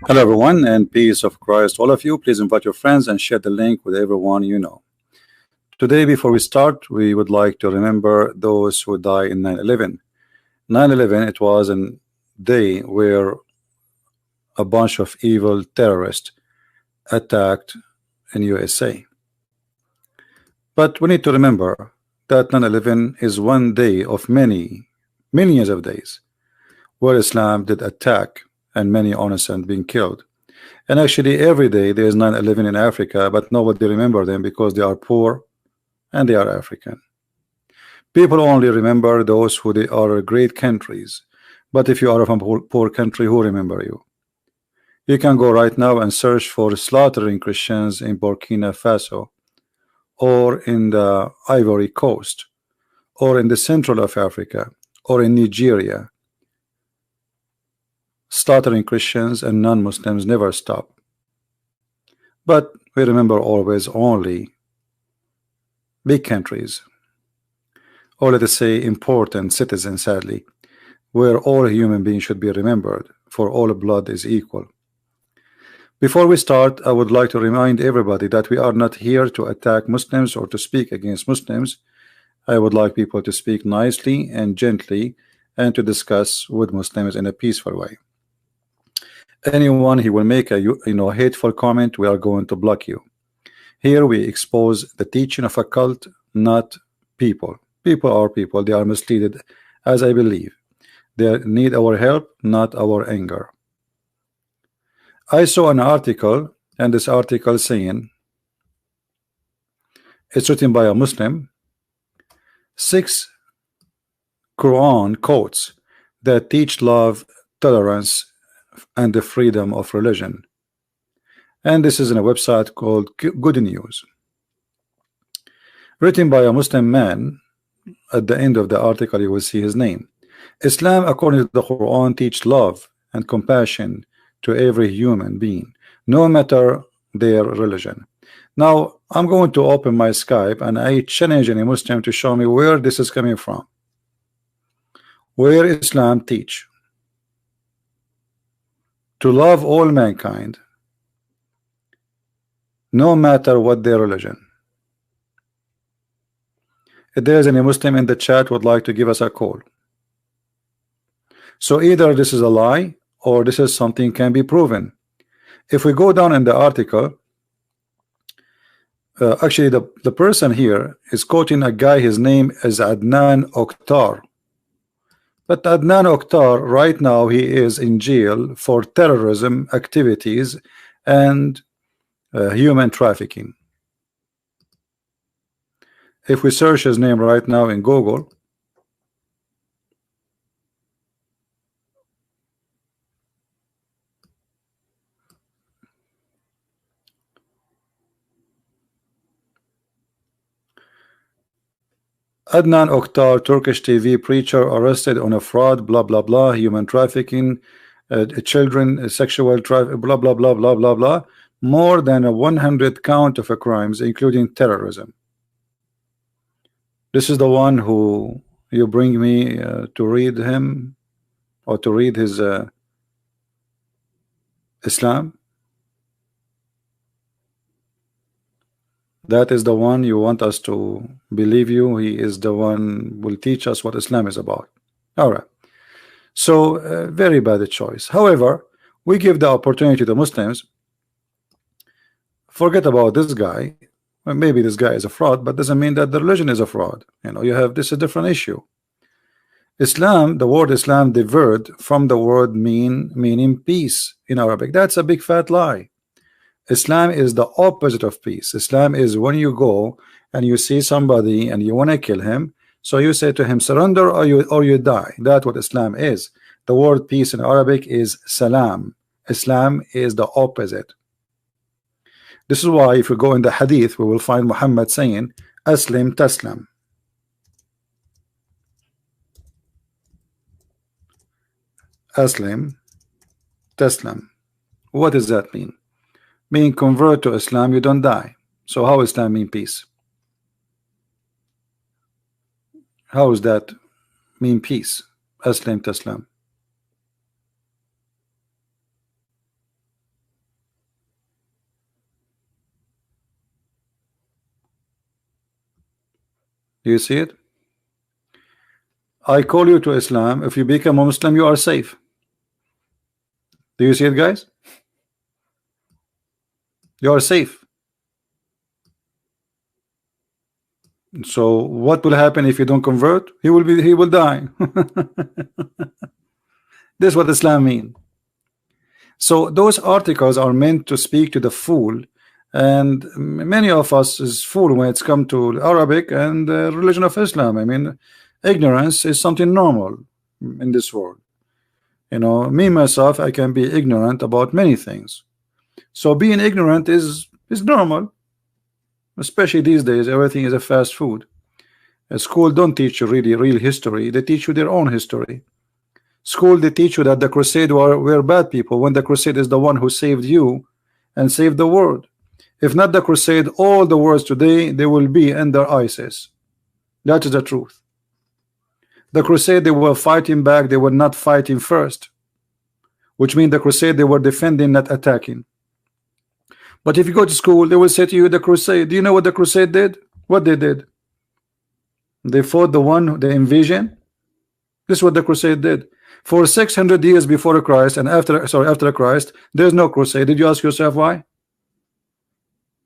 Hello everyone, and peace of Christ all of you. Please invite your friends and share the link with everyone you know. Today, before we start, we would like to remember those who died in 9/11. 9/11, it was a day where a bunch of evil terrorists attacked in USA. But we need to remember that 9/11 is one day of many millions of days where Islam did attack and many innocent being killed. And actually every day there is 9/11 in Africa, but nobody remember them because they are poor and they are African. People only remember those who they are great countries. But if you are from a poor country, who remember you? You can go right now and search for slaughtering Christians in Burkina Faso, or in the Ivory Coast, or in the central of Africa, or in Nigeria. Slaughtering Christians and non-Muslims never stop. But we remember always only big countries, or let us say important citizens, sadly, where all human beings should be remembered, for all blood is equal. Before we start, I would like to remind everybody that we are not here to attack Muslims or to speak against Muslims. I would like people to speak nicely and gently and to discuss with Muslims in a peaceful way. Anyone who will make a hateful comment, we are going to block you. Here we expose the teaching of a cult, not people. People are people. They are misleaded, as I believe. They need our help, not our anger. I saw an article, and this article saying, it's written by a Muslim, 6 Quran quotes that teach love, tolerance, and the freedom of religion. And this is in a website called Good News, written by a Muslim man. At the end of the article you will see his name. Islam, according to the Quran, teach love and compassion to every human being, no matter their religion. Now I'm going to open my Skype and I challenge any Muslim to show me where this is coming from, where Islam teach to love all mankind, no matter what their religion. If there is any Muslim in the chat would like to give us a call. So either this is a lie or this is something can be proven. If we go down in the article, actually the person here is quoting a guy, his name is Adnan Oktar. But Adnan Oktar right now he is in jail for terrorism activities and human trafficking. If we search his name right now in Google, Adnan Oktar, Turkish TV preacher, arrested on a fraud, blah blah blah, human trafficking, children, sexual trafficking, blah blah blah blah blah blah, more than a 100 count of crimes, including terrorism. This is the one who you bring me to read him or to read his Islam. That is the one you want us to believe you. He is the one will teach us what Islam is about. All right. So very bad choice. However, we give the opportunity to Muslims. Forget about this guy. Well, maybe this guy is a fraud, but doesn't mean that the religion is a fraud. You have this is a different issue. Islam, the word Islam diverged from the word meaning peace in Arabic. That's a big fat lie. Islam is the opposite of peace. Islam is when you go and you see somebody and you want to kill him, so you say to him, surrender or you die. That's what Islam is. The word peace in Arabic is salam. Islam is the opposite. This is why if we go in the hadith, we will find Muhammad saying, Aslim Taslam. Aslim Taslam. What does that mean? Being convert to Islam, you don't die. So how Islam mean peace? How does that mean peace? Aslim Taslam. You see it? I call you to Islam. If you become a Muslim, you are safe. Do you see it, guys? You are safe. So what will happen if you don't convert? He will die. This is what Islam means. So those articles are meant to speak to the fool, and many of us is fool when it's come to Arabic and the religion of Islam. I mean, ignorance is something normal in this world. You know, me myself, I can be ignorant about many things. So being ignorant is normal, especially these days. Everything is a fast food. A school don't teach you really real history. They teach you their own history. School, they teach you that the crusade were bad people, when the crusade is the one who saved you and saved the world. If not the crusade, all the worlds today, they will be under ISIS. That is the truth. The crusade, they were fighting back, they were not fighting first, which means the crusade, they were defending, not attacking. But if you go to school, they will say to you, the crusade, do you know what the crusade did? What they did? They fought the invasion. This is what the crusade did. For 600 years before Christ and after Christ, there's no crusade. Did you ask yourself why?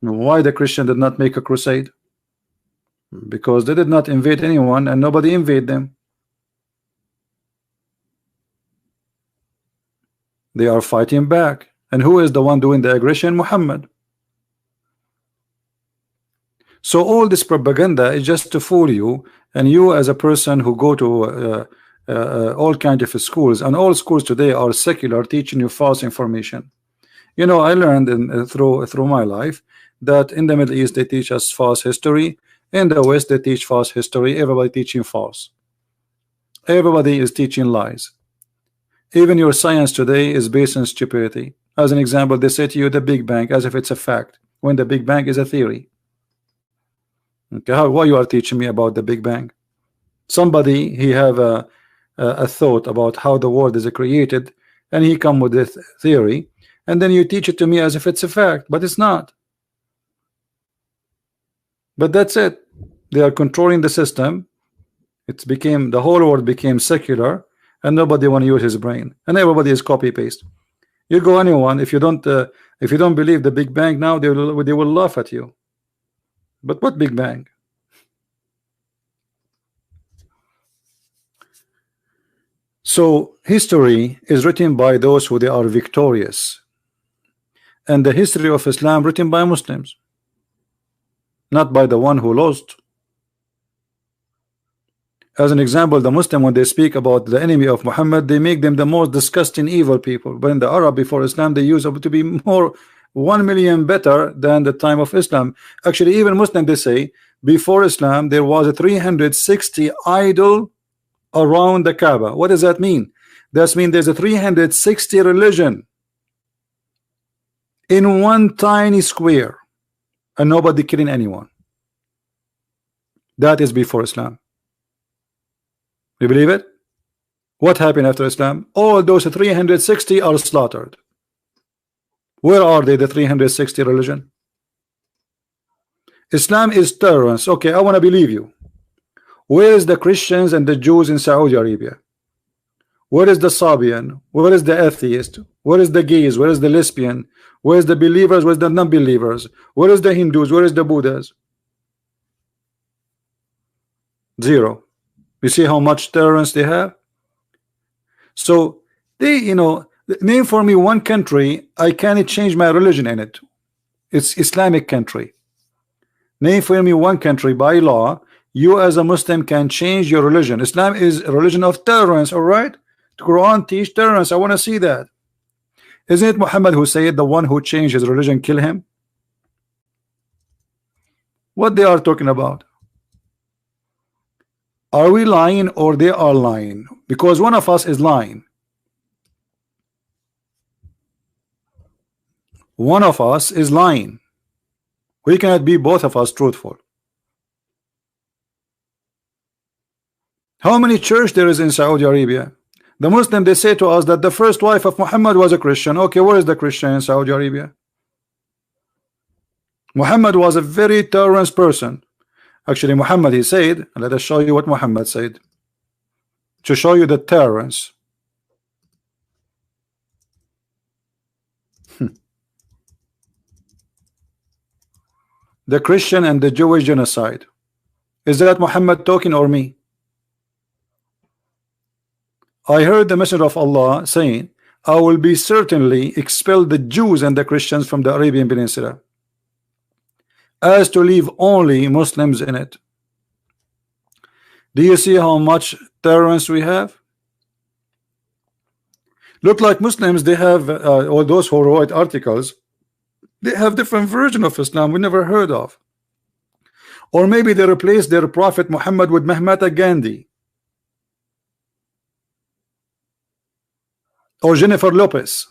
Why the Christian did not make a crusade? Because they did not invade anyone and nobody invaded them. They are fighting back. And who is the one doing the aggression? Muhammad. So all this propaganda is just to fool you, and you as a person who go to all kinds of schools, and all schools today are secular, teaching you false information. You know, I learned through my life that in the Middle East they teach us false history. In the West they teach false history. Everybody teaching false. Everybody is teaching lies. Even your science today is based on stupidity. As an example, they say to you the Big Bang as if it's a fact, when the Big Bang is a theory. Okay, why you are teaching me about the Big Bang? Somebody, he have a thought about how the world is created, and he come with this theory, and then you teach it to me as if it's a fact, but it's not. But that's it. They are controlling the system. The whole world became secular, and nobody want to use his brain, and everybody is copy paste. You go anyone, if you don't believe the Big Bang now, they will laugh at you. But what Big Bang? So history is written by those who they are victorious, and the history of Islam written by Muslims, not by the one who lost. As an example, the Muslim, when they speak about the enemy of Muhammad, they make them the most disgusting evil people. But in the Arab before Islam, they use to be more 1 million better than the time of Islam. Actually, even Muslim, they say before Islam there was a 360 idol around the Kaaba. What does that mean? That means there's a 360 religion in one tiny square, and nobody killing anyone. That is before Islam. You believe it? What happened after Islam? All those 360 are slaughtered. Where are they, the 360 religion? Islam is tolerance. Okay, I want to believe you. Where is the Christians and the Jews in Saudi Arabia? Where is the Sabian? Where is the atheist? Where is the gays? Where is the lesbian? Where is the believers? Where is the non-believers? Where is the Hindus? Where is the Buddhas? Zero. You see how much tolerance they have? So they, you know, name for me one country I can't change my religion in it. It's Islamic country. Name for me one country by law you as a Muslim can change your religion. Islam is a religion of tolerance, all right? The Quran teach tolerance. I want to see that. Isn't it Muhammad who said the one who changed his religion kill him? What they are talking about? Are we lying or they are lying? Because one of us is lying. One of us is lying. We cannot be both of us truthful. How many church there is in Saudi Arabia? The Muslim, they say to us that the first wife of Muhammad was a Christian. Okay, where is the Christian in Saudi Arabia? Muhammad was a very tolerant person. Actually, Muhammad, he said, let us show you what Muhammad said to show you the tolerance. The Christian and the Jewish genocide. Is that Muhammad talking or me? I heard the Messenger of Allah saying, I will be certainly expel the Jews and the Christians from the Arabian Peninsula, as to leave only Muslims in it. Do you see how much tolerance we have? Look like Muslims, they have, or those who write articles, they have different version of Islam we never heard of. Or maybe they replace their Prophet Muhammad with Mahatma Gandhi or Jennifer Lopez.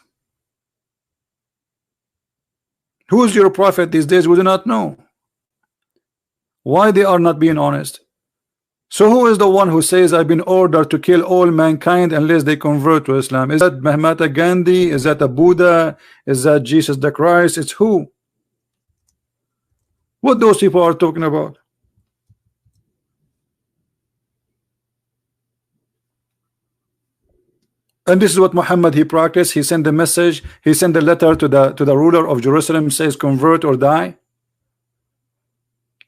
Who is your prophet these days? We do not know. Why they are not being honest? So who is the one who says I've been ordered to kill all mankind unless they convert to Islam? Is that Mahatma Gandhi? Is that a Buddha? Is that Jesus the Christ? It's who? What those people are talking about? And this is what Muhammad he practiced. He sent the message, he sent the letter to the ruler of Jerusalem, says convert or die.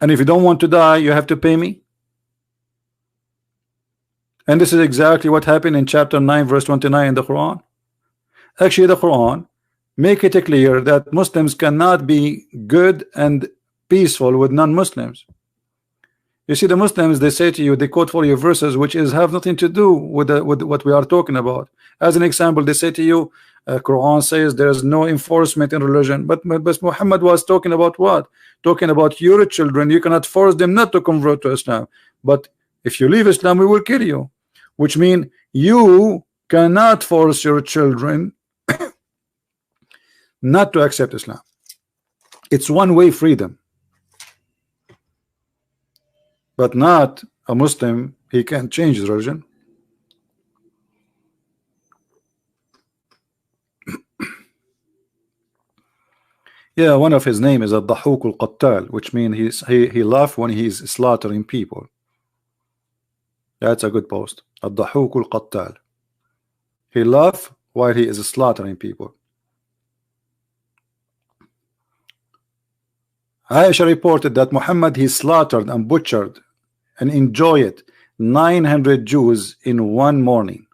And if you don't want to die, you have to pay me. And this is exactly what happened in chapter 9 verse 29 in the Quran. Actually, the Quran make it clear that Muslims cannot be good and peaceful with non-Muslims. You see, the Muslims, they say to you, they quote for you verses which is have nothing to do with what we are talking about. As an example, they say to you, Quran says there is no enforcement in religion, but Muhammad was talking about what? Talking about your children. You cannot force them not to convert to Islam, but if you leave Islam, we will kill you. Which means you cannot force your children not to accept Islam. It's one-way freedom. But not a Muslim, he can't change his religion. Yeah, one of his name is Ad-Dahuk al-Qattal, which means he laughs when he's slaughtering people. That's a good post. Ad-Dahuk al-Qattal. He laughs while he is slaughtering people. Aisha reported that Muhammad he slaughtered and butchered and enjoyed 900 Jews in one morning.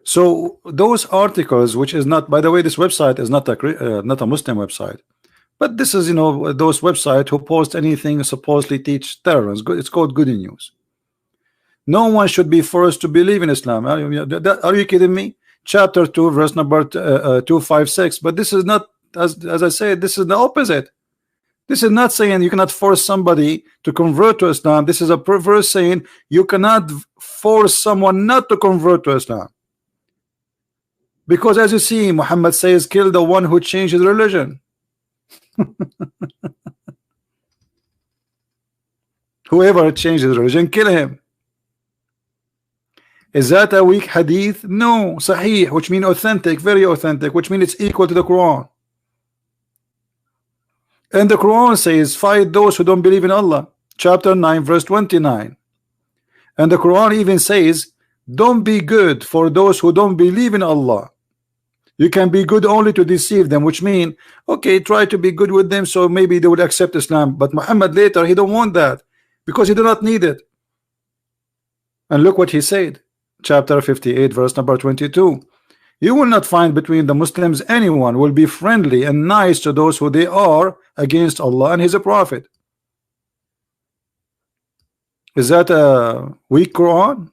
So those articles, which is not, by the way, this website is not a Muslim website, but this is, you know, those websites who post anything supposedly teach terrorists. It's called Good News. No one should be forced to believe in Islam. Are you kidding me? Chapter 2 verse number 256. But this is not, as I said, this is the opposite. This is not saying you cannot force somebody to convert to Islam. This is a verse saying you cannot force someone not to convert to Islam. Because as you see, Muhammad says, kill the one who changed his religion. Whoever changed his religion, kill him. Is that a weak hadith? No, sahih, which means authentic, very authentic, which means it's equal to the Quran. And the Quran says, fight those who don't believe in Allah. Chapter 9, verse 29. And the Quran even says, don't be good for those who don't believe in Allah. You can be good only to deceive them, which means, okay, try to be good with them so maybe they would accept Islam. But Muhammad later, he don't want that because he do not need it. And look what he said. Chapter 58, verse number 22. You will not find between the Muslims anyone will be friendly and nice to those who they are against Allah and His Prophet. Is that a weak Quran?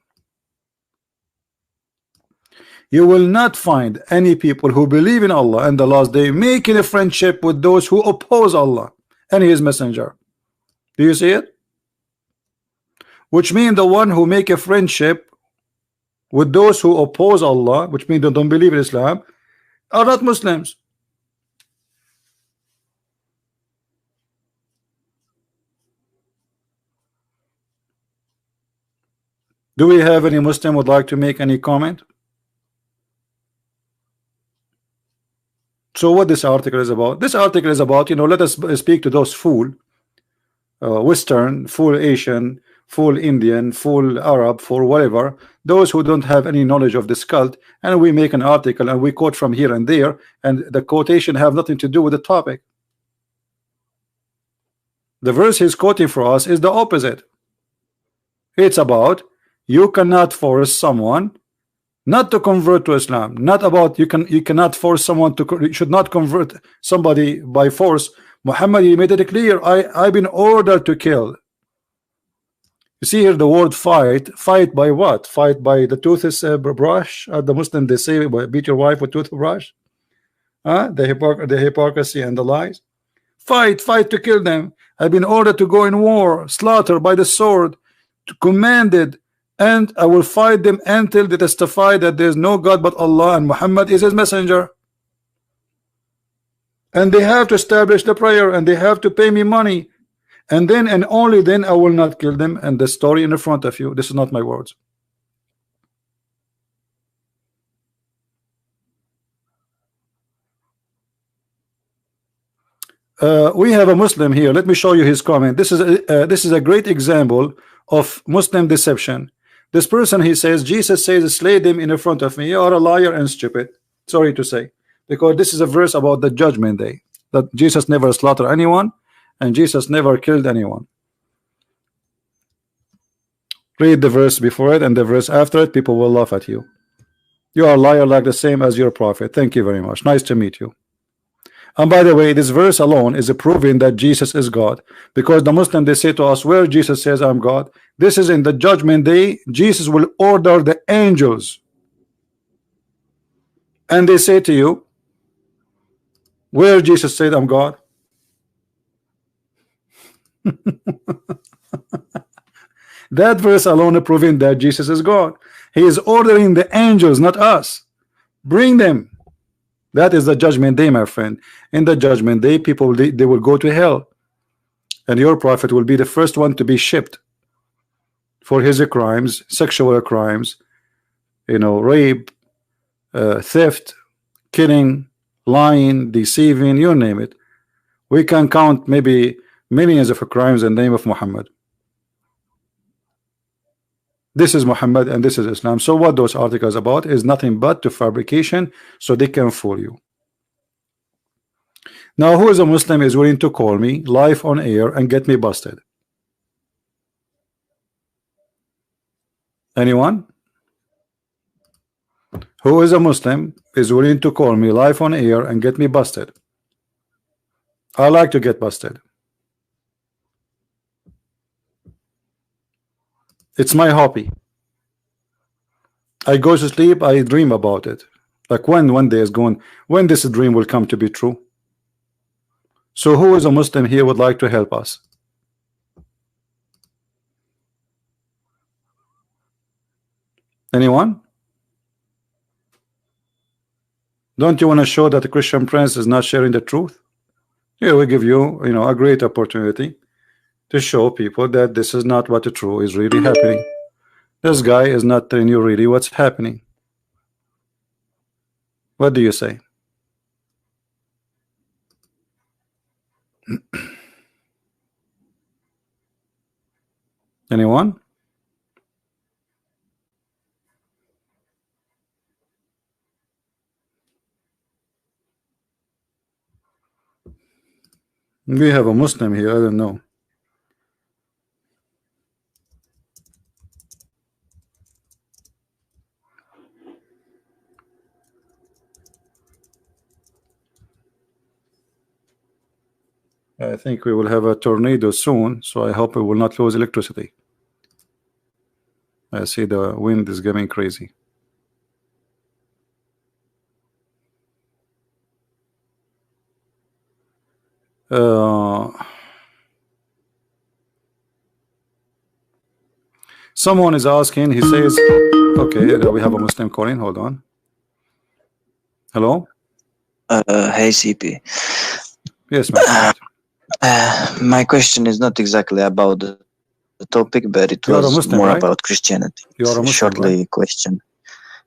You will not find any people who believe in Allah and the last day making a friendship with those who oppose Allah and His Messenger. Do you see it? Which means the one who make a friendship with those who oppose Allah, which means they don't believe in Islam, are not Muslims. Do we have any Muslim would like to make any comment? So what this article is about? This article is about, you know, let us speak to those fool Western, full Asian, full Indian, full Arab, full whatever, those who don't have any knowledge of this cult, and we make an article and we quote from here and there, and the quotation have nothing to do with the topic. The verse he's quoting for us is the opposite. It's about you cannot force someone not to convert to Islam, not about you cannot force someone to, you should not convert somebody by force. Muhammad, he made it clear, I've been ordered to kill. You see here the word fight by what? Fight by the toothbrush. The Muslim, they say, beat your wife with toothbrush. The hypocrisy and the lies. Fight to kill them. I've been ordered to go in war, slaughter by the sword, commanded, and I will fight them until they testify that there is no God but Allah and Muhammad is his messenger. And they have to establish the prayer, and they have to pay me money, and then and only then I will not kill them. And the story in the front of you, this is not my words. We have a Muslim here. Let me show you his comment. This is a great example of Muslim deception. This person, he says, Jesus says, slay them in the front of me. You are a liar and stupid. Sorry to say. Because this is a verse about the judgment day, that Jesus never slaughtered anyone and Jesus never killed anyone. Read the verse before it and the verse after it, people will laugh at you. You are a liar like the same as your prophet. Thank you very much. Nice to meet you. And by the way, this verse alone is proving that Jesus is God, because the Muslim, they say to us, where Jesus says I'm God, this is in the judgment day. Jesus will order the angels, and they say to you, where Jesus said I'm God. That verse alone proving that Jesus is God. He is ordering the angels, not us. Bring them. That is the judgment day, my friend. In the judgment day, people, they will go to hell, and your prophet will be the first one to be shipped for his crimes, sexual crimes, you know, rape, theft, killing, lying, deceiving, you name it. We can count maybe millions of crimes in the name of Muhammad. This is Muhammad and this is Islam. So what those articles about is nothing but to fabrication, so they can fool you. Now, who is a Muslim is willing to call me live on air and get me busted? Anyone? Who is a Muslim is willing to call me live on air and get me busted? I like to get busted. It's my hobby. I go to sleep, I dream about it. Like when one day is going, when this dream will come to be true. So who is a Muslim here would like to help us? Anyone? Don't you want to show that the Christian Prince is not sharing the truth? Here we give you, you know, a great opportunity to show people that this is not what the truth is really happening. This guy is not telling you really what's happening. What do you say? Anyone? We have a Muslim here, I don't know. I think we will have a tornado soon, so I hope we will not lose electricity. I see the wind is getting crazy. Someone is asking, he says, okay, we have a Muslim calling, hold on. Hello? Hey CP. Yes, ma'am. My question is not exactly about the topic, but it was Muslim, more right? about Christianity. You are a Muslim, Shortly right? question.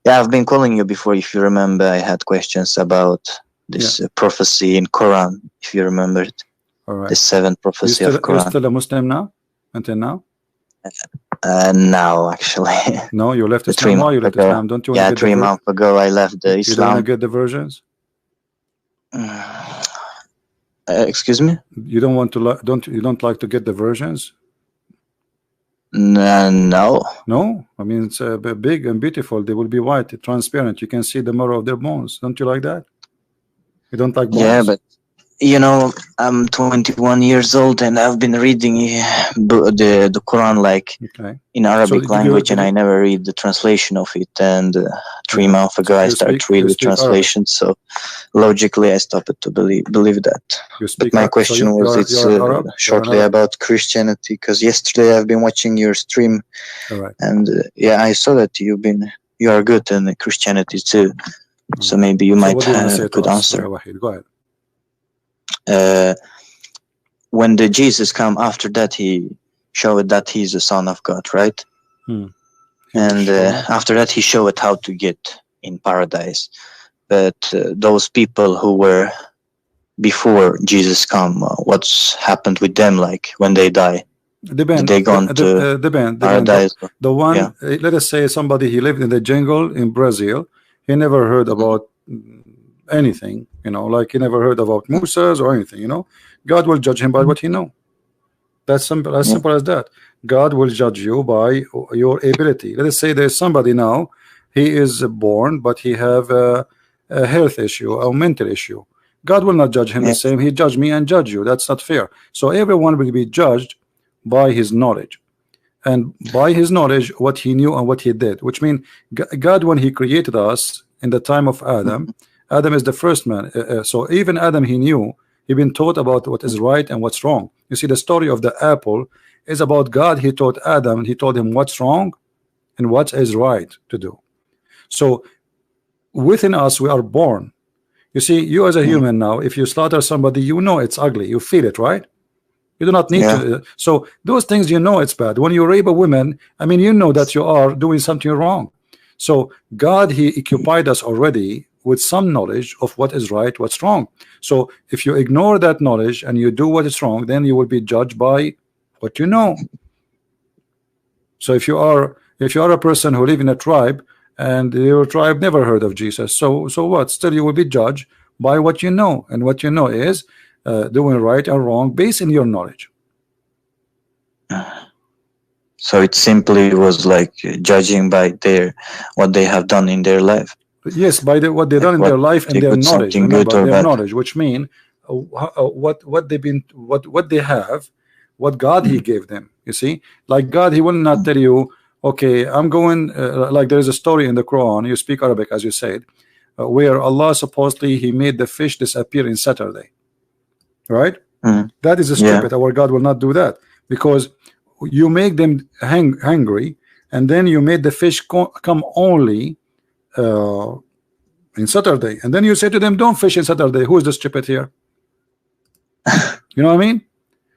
Yeah, I've been calling you before. If you remember, I had questions about this prophecy in Quran, if you remember it. All right. The 7th prophecy of Quran. You're still a Muslim now? Until now? Now, actually. No, you left Islam. Why you left Islam? Don't you want to get 3 months ago I left the Islam. You don't want to get the versions? Excuse me? You don't want to you don't like to get the versions? No. No? I mean, it's big and beautiful. They will be white, transparent. You can see the marrow of their bones. Don't you like that? You don't like bones? Yeah, but you know, I'm 21 years old and I've been reading the Quran like in Arabic language, and I never read the translation of it. And 3 months ago I started reading the translation, Arabic. So logically I stopped to believe that. But my question was shortly about Christianity, because yesterday I've been watching your stream, and I saw that you are good in Christianity too. So maybe you might have a good answer. Go ahead. When the Jesus come after that, he showed that he's the son of God, right? And after that he showed how to get in paradise. But those people who were before Jesus come, what's happened with them, like when they die? Did they gone to paradise? The one, let us say somebody, he lived in the jungle in Brazil, he never heard about anything, you know, like he never heard about Musas or anything, you know. God will judge him by what he know. That's simple, as simple as that. God will judge you by your ability. Let us say there's somebody now, he is born but he have a health issue or mental issue. God will not judge him the same. He judge me and judge you. That's not fair. So everyone will be judged by his knowledge, and by his knowledge what he knew and what he did, which means God, when he created us in the time of Adam, Adam is the first man, so even Adam, he knew, he been taught about what is right and what's wrong. You see, the story of the apple is about God. He taught Adam, he told him what's wrong and what is right to do. So within us we are born. You see, you as a human now, if you slaughter somebody, you know it's ugly, you feel it, right? You do not need to. So those things, you know it's bad. When you rape a woman, I mean, you know that you are doing something wrong. So God, he occupied us already with some knowledge of what is right, what's wrong. So if you ignore that knowledge and you do what is wrong, then you will be judged by what you know. So if you are a person who live in a tribe and your tribe never heard of Jesus, so what? Still you will be judged by what you know, and what you know is doing right or wrong based on your knowledge. So it simply was like judging by what they have done in their life. Yes, by what they done in their life and their knowledge. Remember, their knowledge, which mean what they have, what God he gave them. You see, like God, he will not tell you, okay, I'm going. Like there is a story in the Quran. You speak Arabic, as you said, where Allah supposedly he made the fish disappear in Saturday. Right? That is stupid. Our God will not do that, because you make them hungry, and then you made the fish come only in Saturday, and then you say to them, don't fish in Saturday. Who is the stupid here? You know what I mean?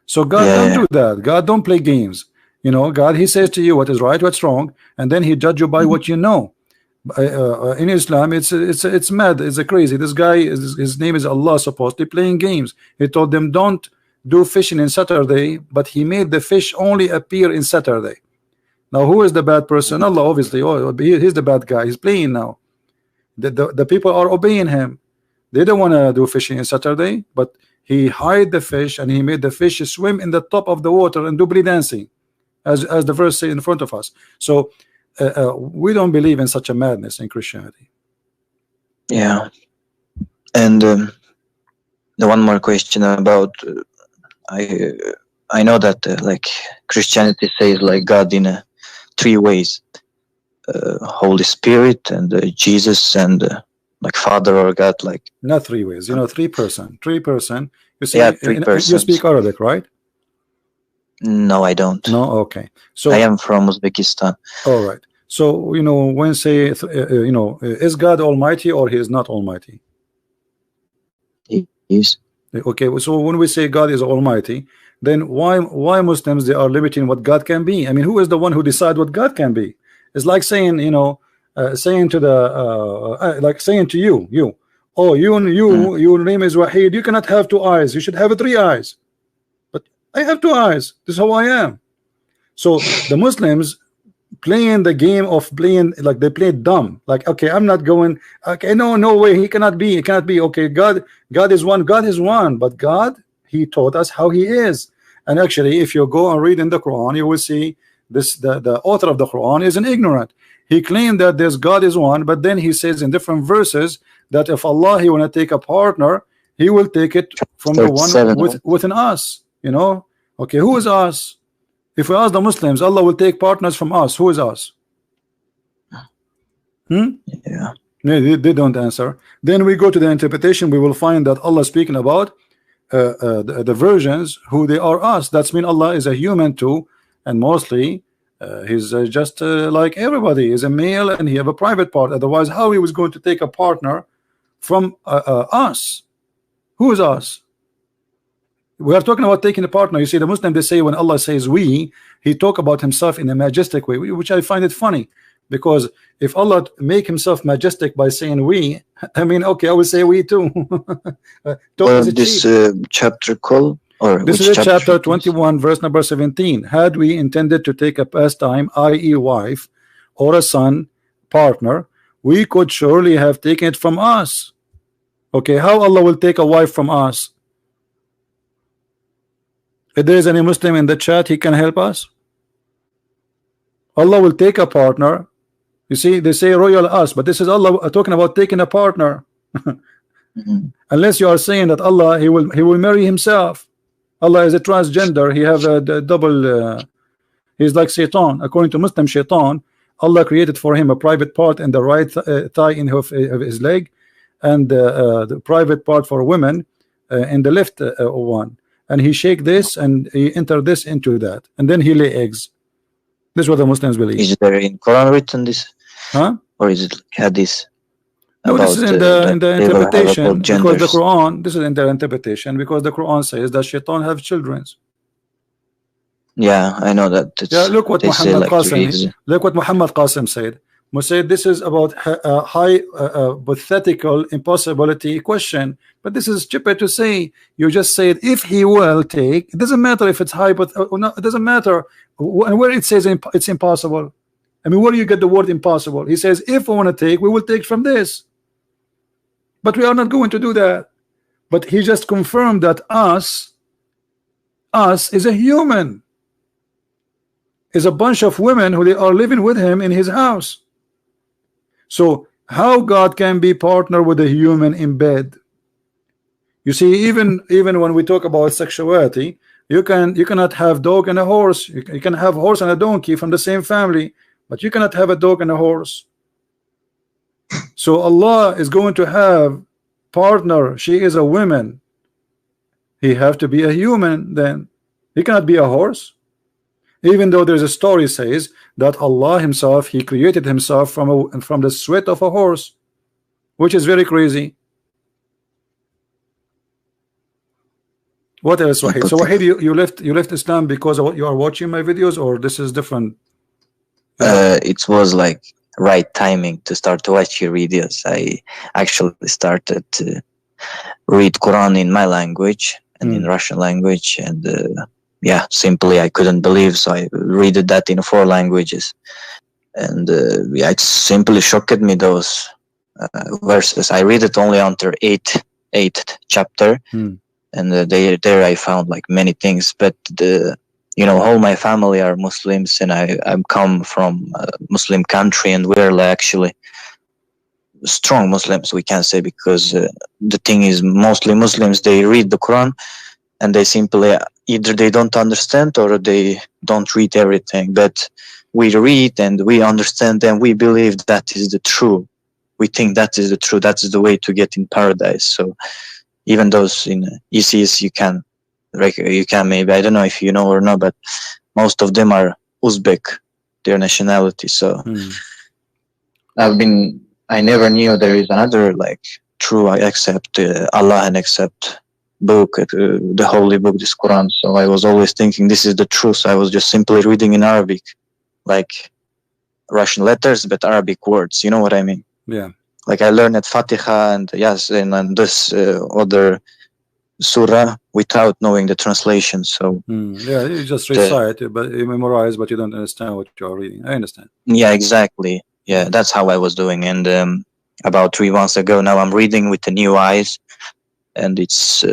So God don't do that. God don't play games. You know, God, he says to you what is right, what's wrong, and then he judge you by what you know. In Islam, it's mad, it's crazy. This guy, his name is Allah, supposedly playing games. He told them don't do fishing in Saturday, but he made the fish only appear in Saturday. Now who is the bad person? Allah, obviously. Oh, he's the bad guy. He's playing now. The people are obeying him. They don't want to do fishing in Saturday, but he hide the fish and he made the fish swim in the top of the water and do belly dancing, as the verse say in front of us. So we don't believe in such a madness in Christianity. Yeah. And the one more question about I know that like Christianity says like God in 3 ways: Holy Spirit and Jesus and like Father or God. Like not 3 ways, you know, 3 person. You see, 3 persons. You speak Arabic, right? No, I don't. No, okay. So I am from Uzbekistan. All right. So you know, when say you know, is God Almighty or he is not Almighty? He is. Okay, so when we say God is Almighty, then why Muslims they are limiting what God can be? I mean, who is the one who decide what God can be? It's like saying, you know, saying to the like saying to you, oh, your name is Wahid, you cannot have 2 eyes, you should have 3 eyes. But I have 2 eyes, this is how I am. So the Muslims playing the game of playing, like they play dumb, like, okay, I'm not going, okay, no way, he cannot be, okay, God is one, but God, he taught us how he is. And actually, if you go and read in the Quran, you will see this, the author of the Quran is an ignorant. He claimed that this God is one, but then he says in different verses that if Allah, he want to take a partner, he will take it from the one within us, you know. Okay, who is us? If we ask the Muslims, Allah will take partners from us. Who is us? Yeah. They don't answer. Then we go to the interpretation, we will find that Allah speaking about the versions, who they are us. That's mean Allah is a human too, and mostly he's just like everybody, is a male and he have a private part. Otherwise, how he was going to take a partner from us? Who is us? We are talking about taking a partner. You see, the Muslim, they say when Allah says we, he talk about himself in a majestic way, which I find it funny, because if Allah make himself majestic by saying we, I mean, okay, I will say we too. This chapter call, or this is chapter 21, verse number 17. Had we intended to take a pastime, i.e. wife, or a son, partner, we could surely have taken it from us. Okay, how Allah will take a wife from us? If there is any Muslim in the chat, he can help us. Allah will take a partner. You see, they say royal us, but this is Allah talking about taking a partner. Unless you are saying that Allah, he will marry himself. Allah is a transgender. He have a double. He's like Shaitan. According to Muslim Shaitan, Allah created for him a private part in the right thigh in of his leg, and the private part for women in the left one. And he shake this and he enter this into that, and then he lay eggs. This is what the Muslims believe. Is there in Quran written this? Huh? Or is it Hadith? No, this is in the interpretation, because the Quran, this is in their interpretation, because the Quran says that Shaitan have children. Yeah, I know that. Yeah, look what Muhammad Qasim, look what Muhammad Qasim said. He said this is about a hypothetical impossibility question, but this is stupid to say. You just said if he will take, it doesn't matter if it's hypothetical. No, it doesn't matter where it says it's impossible. I mean, where do you get the word impossible? He says if we want to take, we will take from this, but we are not going to do that. But he just confirmed that us is a human, is a bunch of women who they are living with him in his house. So how God can be partner with a human in bed? You see, even when we talk about sexuality, you cannot have dog and a horse. You can have horse and a donkey from the same family, but you cannot have a dog and a horse. So Allah is going to have partner. She is a woman. He have to be a human. Then he cannot be a horse. Even though there's a story says that Allah himself, he created himself from the sweat of a horse, which is very crazy. What else, Wahid? So Wahid, you left Islam because of what you are watching my videos, or this is different? It was like right timing to start to watch your videos. I actually started to read Quran in my language and in Russian language, and yeah, simply I couldn't believe, so I read that in 4 languages, and yeah, it simply shocked me, those verses. I read it only until 8th chapter, and there I found like many things, but you know, all my family are Muslims, and I'm come from a Muslim country, and we're like actually strong Muslims, we can say, because the thing is, mostly Muslims, they read the Quran and they simply either they don't understand or they don't read everything, but we read and we understand and we believe that is the true. We think that is the true, that's the way to get in paradise. So even those in ISIS, you can maybe, I don't know if you know or not, but most of them are Uzbek, their nationality. So I never knew there is another like true except Allah and except book, the holy book, this Quran. So I was always thinking this is the truth. So I was just simply reading in Arabic, like Russian letters, but Arabic words. You know what I mean? Yeah. like I learned Fatiha and yes, and this other surah without knowing the translation. So yeah, you just recite it, but you memorize, but you don't understand what you are reading. I understand. Yeah, exactly. Yeah, that's how I was doing. And about 3 months ago, now I'm reading with the new eyes, and it's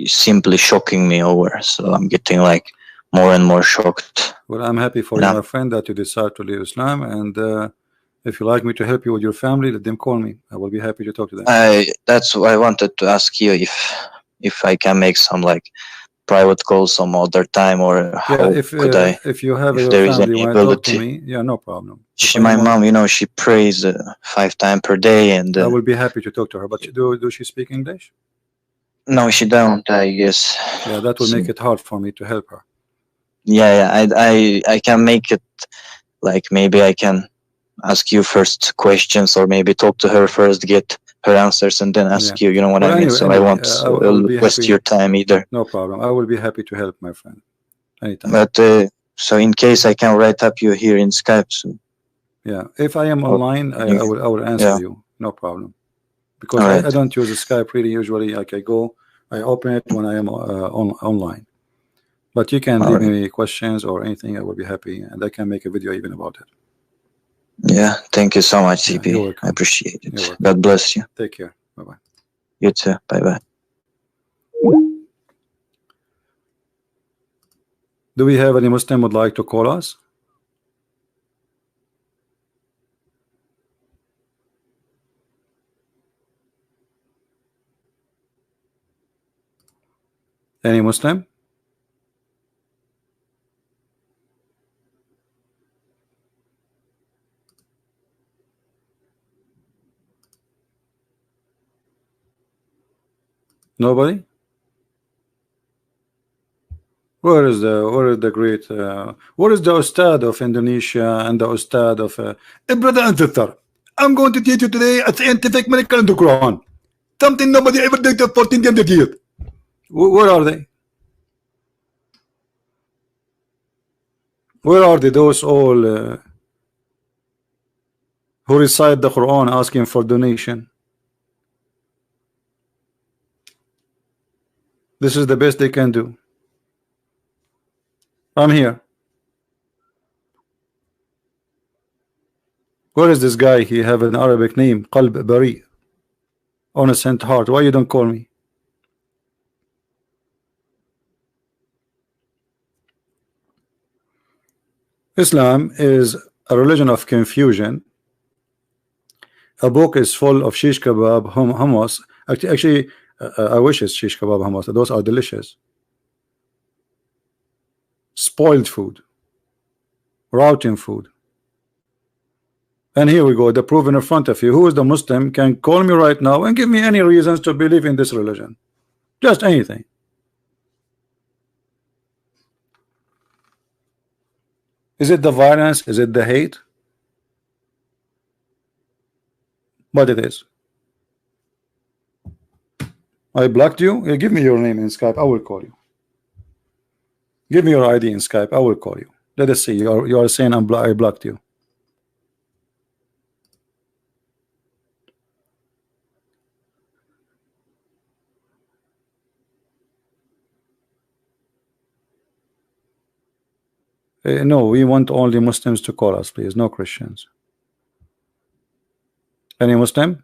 simply shocking me over. So I'm getting like more and more shocked. Well, I'm happy for you, my friend, that you decide to leave Islam. And if you like me to help you with your family, let them call me. I will be happy to talk to them. That's why I wanted to ask you if I can make some like private calls some other time, or how could I? If you have if your there is family any want to talk to ability. me, yeah, no problem. My mom, you know, she prays 5 times per day, and I will be happy to talk to her. But do she speak English? No, she don't, I guess. Yeah, that will make it hard for me to help her. Yeah, I can make it like maybe I can ask you first questions, or maybe talk to her first, get her answers, and then ask you. You know what I mean? So I won't waste your time either. No problem. I will be happy to help, my friend. Anytime. But so in case I can write up you here in Skype. So. Yeah, if I am online, I will answer you. No problem. Because I don't use Skype really usually. Like I open it when I am online. But you can leave me questions or anything. I will be happy, and I can make a video even about it. Yeah, thank you so much, CP. You're welcome. I appreciate it. God bless you. Take care. Bye-bye. You too. Bye-bye. Do we have any Muslim would like to call us? Any Muslim? Nobody? Where is the great where is the Ustad of Indonesia and the Ustad of Brother Oktar? I'm going to teach you today a scientific miracle in the Quran. Something nobody ever did for 1400 years. Where are they? Where are they? Those all who recite the Quran asking for donation. This is the best they can do. I'm here. Where is this guy? He have an Arabic name, Qalb Bari, innocent heart. Why you don't call me? Islam is a religion of confusion. A book is full of shish kebab, hummus. Actually, I wish it's shish kebab, hummus. Those are delicious. Spoiled food, rotten food. And here we go, the proof in front of you. Who is the Muslim can call me right now and give me any reasons to believe in this religion? Just anything. Is it the violence? Is it the hate? But it is. I blocked you. Give me your name in Skype. I will call you. Give me your ID in Skype. I will call you. Let us see. You are saying I blocked you. No, we want only Muslims to call us, please. No Christians. Any Muslim?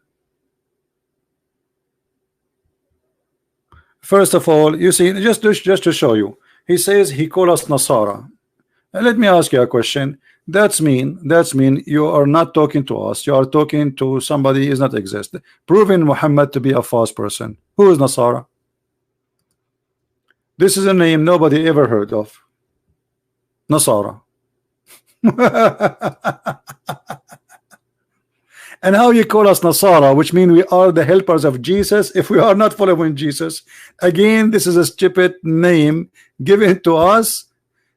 First of all, you see, just to show you, he says he called us Nasara. Let me ask you a question. That's mean you are not talking to us. You are talking to somebody who does not exist, proving Muhammad to be a false person. Who is Nasara? This is a name nobody ever heard of. Nasara. And how you call us Nasara, which means we are the helpers of Jesus if we are not following Jesus? Again, this is a stupid name given to us.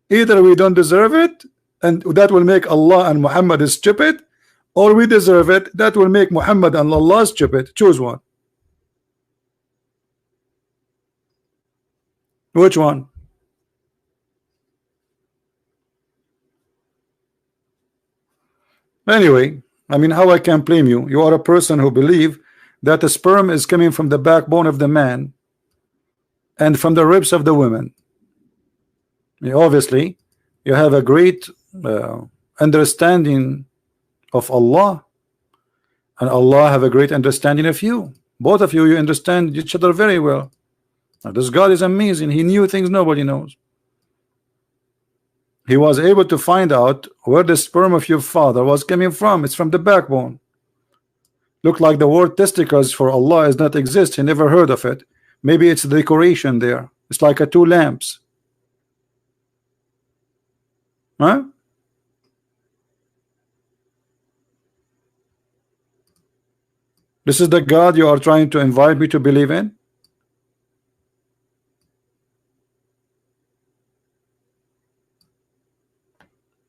Either we don't deserve it, and that will make Allah and Muhammad is stupid, or we deserve it, that will make Muhammad and Allah stupid. Choose one. Which one? Anyway, I mean, how I can blame you? You are a person who believe that the sperm is coming from the backbone of the man and from the ribs of the woman. Obviously, you have a great understanding of Allah, and Allah have a great understanding of you. Both of you, you understand each other very well. Now, this God is amazing. He knew things nobody knows. He was able to find out where the sperm of your father was coming from. It's from the backbone. Look like the word testicles for Allah does not exist. He never heard of it. Maybe it's the decoration there. It's like two lamps. Huh? This is the God you are trying to invite me to believe in?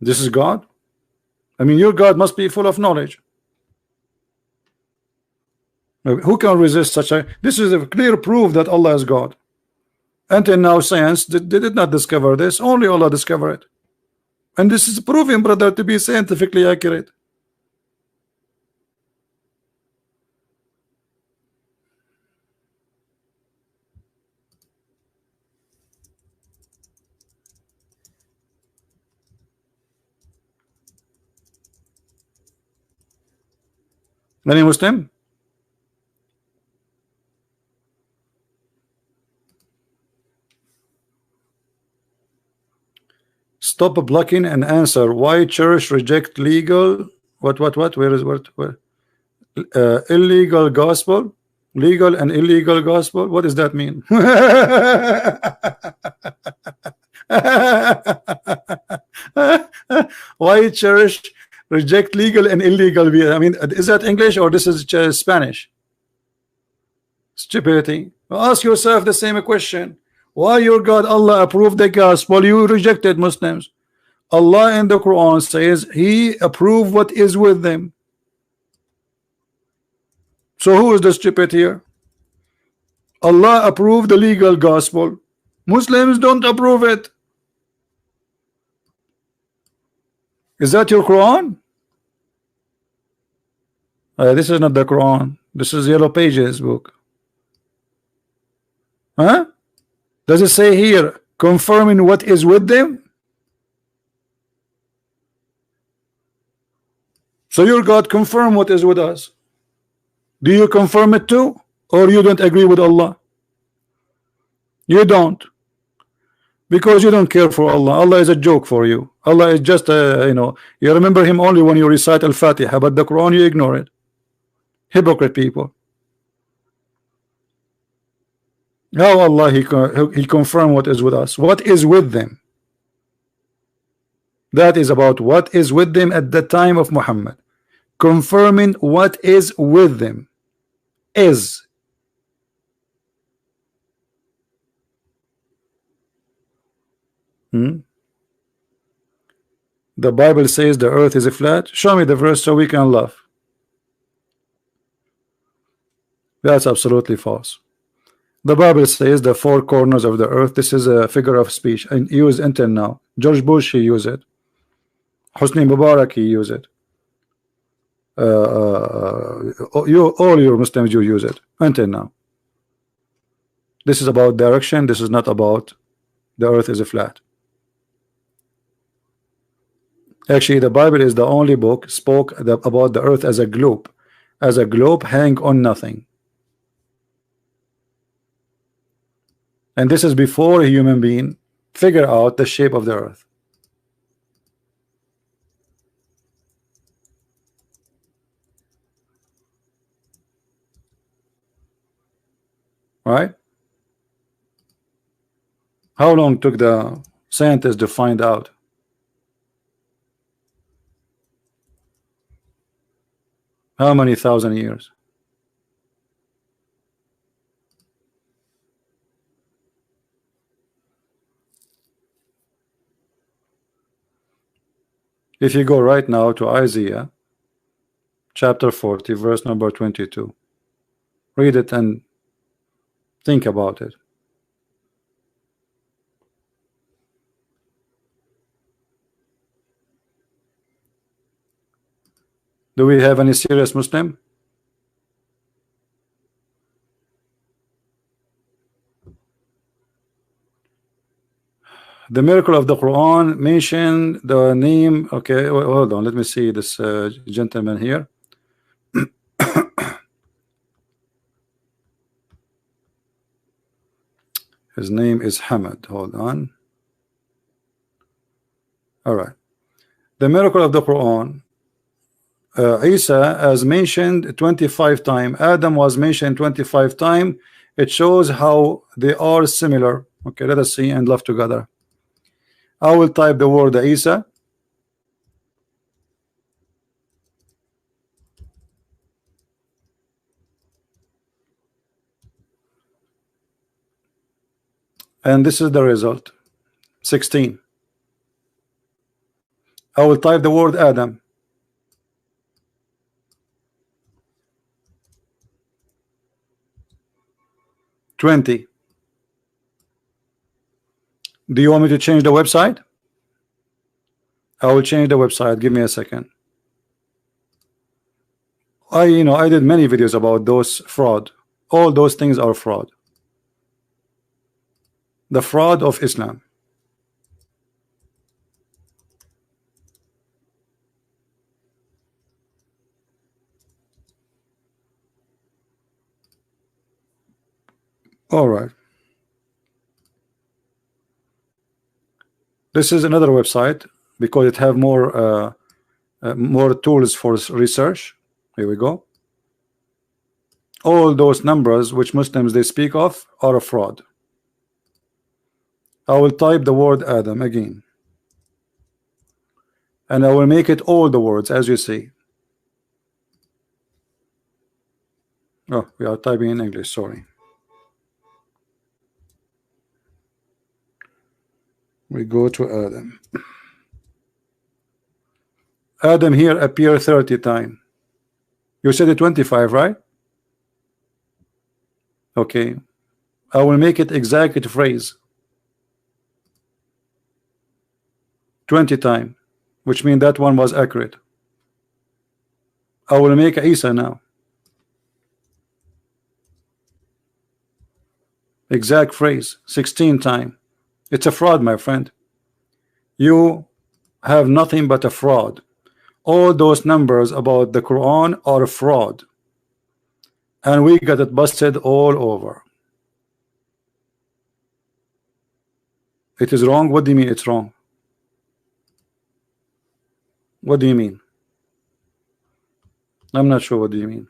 This is God? I mean, your God must be full of knowledge. Who can resist such a... This is a clear proof that Allah is God. Until now, science did not discover this. Only Allah discovered it. And this is proven, brother, to be scientifically accurate. Any Muslim? Stop blocking and answer. Why church reject legal what where is what where illegal gospel? Legal and illegal gospel? What does that mean? Why church reject legal and illegal? I mean, is that English or this is Spanish? Stupidity. Ask yourself the same question. Why your God Allah approved the gospel? You rejected Muslims. Allah in the Quran says He approved what is with them. So who is the stupid here? Allah approved the legal gospel. Muslims don't approve it. Is that your Quran? This is not the Quran. This is Yellow Pages book. Huh? Does it say here confirming what is with them? So your God confirm what is with us. Do you confirm it too, or you don't agree with Allah? You don't, because you don't care for Allah. Allah is a joke for you. Allah is just you know, you remember Him only when you recite Al-Fatiha, but the Quran you ignore it. Hypocrite people. How Allah He confirm what is with us? What is with them? That is about what is with them at the time of Muhammad. Confirming what is with them is. The Bible says the earth is a flat. Show me the verse so we can laugh. That's absolutely false. The Bible says the four corners of the earth. This is a figure of speech and used until now. George Bush, he used it. Hosni Mubarak, he used it. All your Muslims, you use it until now. This is about direction. This is not about the earth is a flat. Actually, the Bible is the only book spoke about the earth as a globe hang on nothing. And this is before a human being figure out the shape of the earth. Right? How long took the scientists to find out? How many thousand years? If you go right now to Isaiah chapter 40 verse number 22, read it and think about it. Do we have any serious Muslim? The miracle of the Quran mentioned the name. Okay, hold on, let me see this gentleman here. His name is Hamad. Hold on. All right. The miracle of the Quran, Isa as mentioned 25 times, Adam was mentioned 25 times. It shows how they are similar. Okay, let us see and love together. I will type the word Isa. And this is the result. 16. I will type the word Adam. 20. Do you want me to change the website? I will change the website. Give me a second. I did many videos about those fraud. All those things are fraud. The fraud of Islam. All right. This is another website because it have more tools for research. Here we go. All those numbers which Muslims they speak of are a fraud. I will type the word Adam again, and I will make it all the words as you see. Oh, we are typing in English, sorry. We go to Adam. Adam here appear 30 times. You said it 25, right? Okay. I will make it exact phrase 20 times, which means that one was accurate. I will make Isa now. Exact phrase 16 times. It's a fraud, my friend. You have nothing but a fraud. All those numbers about the Quran are a fraud, and we got it busted all over. It is wrong. What do you mean it's wrong? What do you mean? I'm not sure. What do you mean?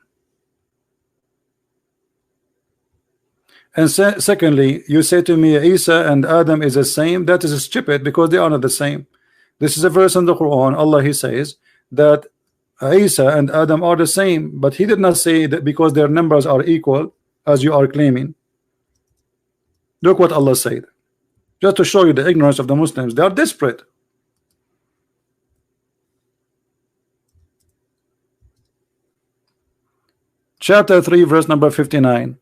And secondly, you say to me Isa and Adam is the same. That is stupid because they are not the same. This is a verse in the Quran. Allah he says that Isa and Adam are the same, but he did not say that because their numbers are equal as you are claiming. Look what Allah said, just to show you the ignorance of the Muslims. They are desperate. Chapter 3 verse number 59.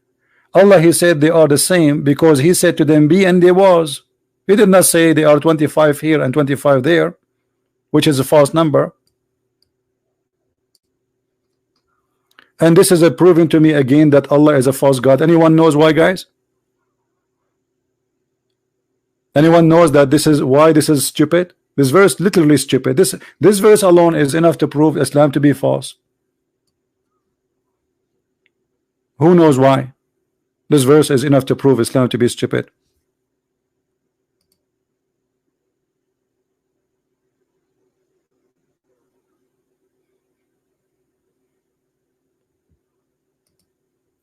Allah he said they are the same because he said to them be, and they was. He did not say they are 25 here and 25 there, which is a false number. And this is a proving to me again that Allah is a false God. Anyone knows why, guys? Anyone knows that this is why this is stupid? This verse literally stupid. This verse alone is enough to prove Islam to be false. Who knows why? This verse is enough to prove Islam to be stupid.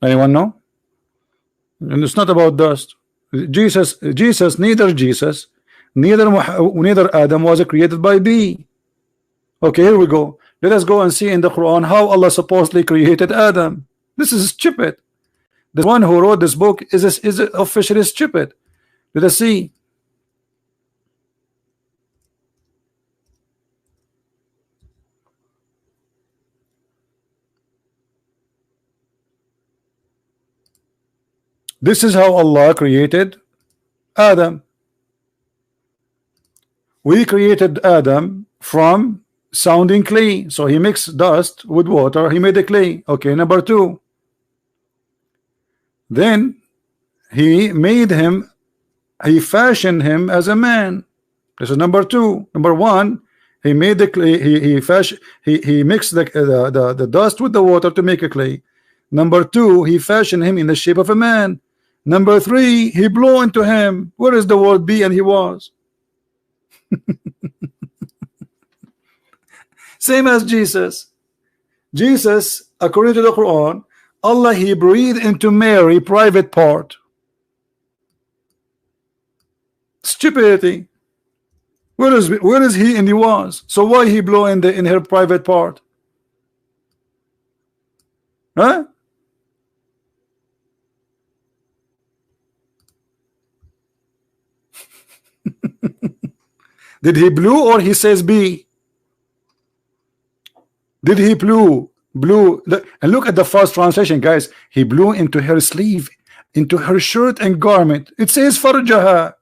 Anyone know? And it's not about dust. Neither Adam was created by B. Okay, here we go. Let us go and see in the Quran how Allah supposedly created Adam. This is stupid. The one who wrote this book is officially stupid. Let us see. This is how Allah created Adam. We created Adam from sounding clay. So he mixed dust with water, he made a clay. Okay, number two. Then he made him, he fashioned him as a man. This is number two. Number one, he made the clay, he mixed the dust with the water to make a clay. Number two, he fashioned him in the shape of a man. Number three, he blew into him. Where is the word be? And he was. Same as Jesus. Jesus, according to the Quran, Allah, he breathed into Mary private part. Stupidity. Where is he and he was? So why he blew in her private part? Huh? Did he blew or he says be? Did he blew? And look at the first translation, guys. He blew into her sleeve, into her shirt and garment. It says farjaha,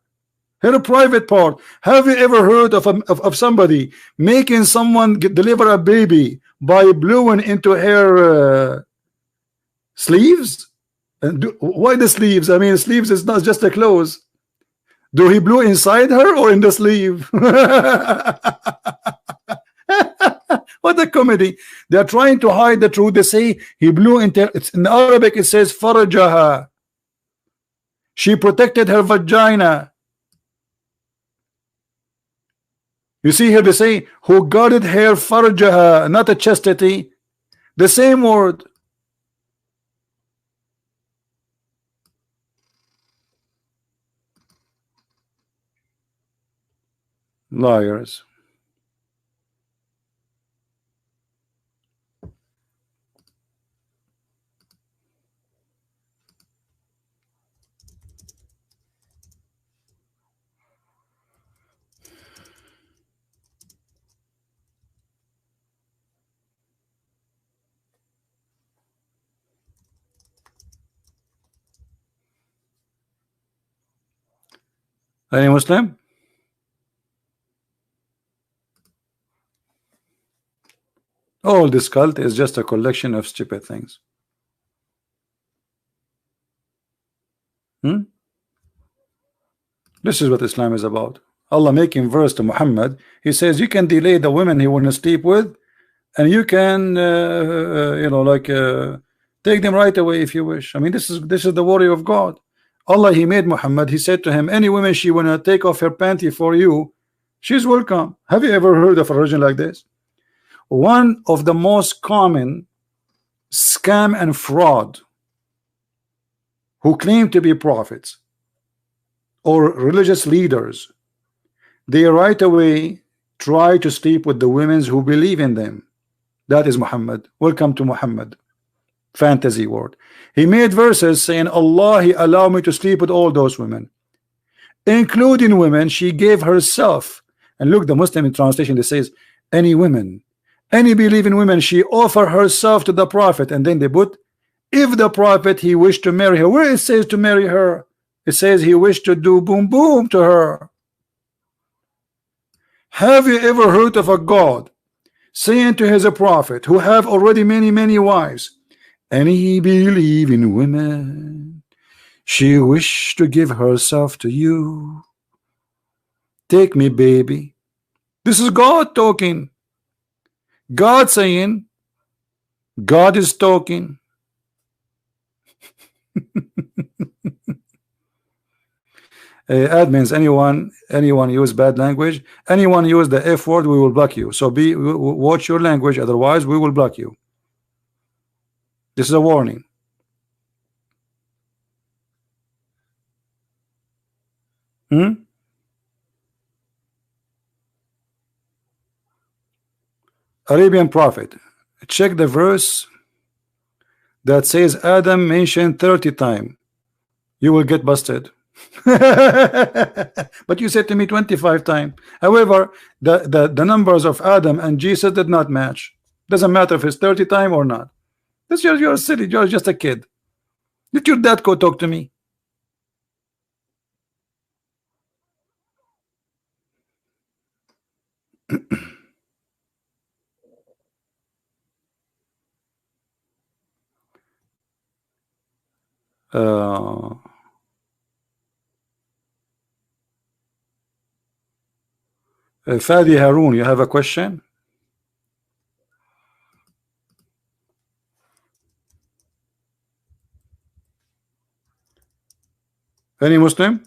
her private part. Have you ever heard of somebody making someone deliver a baby by blowing into her sleeves? And why the sleeves? I mean, sleeves is not just the clothes. Do he blew inside her or in the sleeve? What a comedy. They are trying to hide the truth. They say he blew into, it's in Arabic it says farajaha. She protected her vagina. You see here they say who guarded her farajaha, not a chastity. The same word. Liars. Any Muslim? All this cult is just a collection of stupid things. This is what Islam is about. Allah making verse to Muhammad. He says you can delay the women he want to sleep with, and you can take them right away if you wish. I mean, this is the word of God. Allah, he made Muhammad. He said to him, any woman she want to take off her panty for you, she's welcome. Have you ever heard of a religion like this? One of the most common scam and fraud who claim to be prophets or religious leaders, they right away try to sleep with the women who believe in them. That is Muhammad. Welcome to Muhammad. Fantasy word. He made verses saying Allah, he allowed me to sleep with all those women, including women she gave herself. And look, the Muslim translation, it says any women, any believing women, she offer herself to the prophet. And then they put if the prophet he wished to marry her. Where it says to marry her? It says he wished to do boom boom to her. Have you ever heard of a God saying to his prophet who have already many wives, any believing women, she wished to give herself to you. Take me, baby. This is God talking. God saying, God is talking. Admins, anyone use bad language, anyone use the F word, we will block you. So watch your language, otherwise we will block you. This is a warning. Arabian prophet, check the verse that says Adam mentioned 30 times. You will get busted. But you said to me 25 times. However, the numbers of Adam and Jesus did not match. Doesn't matter if it's 30 times or not. That's just, you're silly. You're just a kid. Let your dad go talk to me. Uh, Fadi Haroon, you have a question? Any Muslim?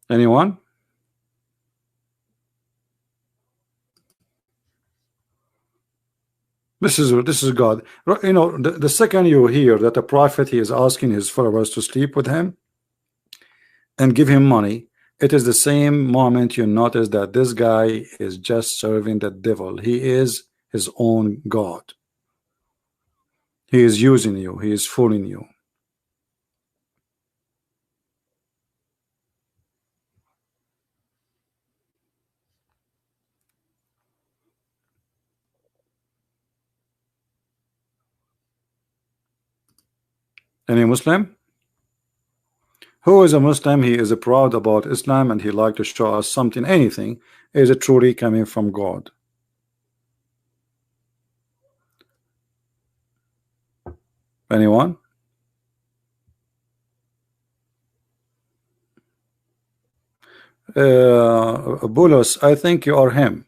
Anyone? This is God. You know, the second you hear that a prophet, he is asking his followers to sleep with him and give him money, it is the same moment you notice that this guy is just serving the devil. He is his own God. He is using you. He is fooling you. Any Muslim? Who is a Muslim? He is proud about Islam and he like to show us something, anything is it truly coming from God. Anyone? Bulos, I think you are him.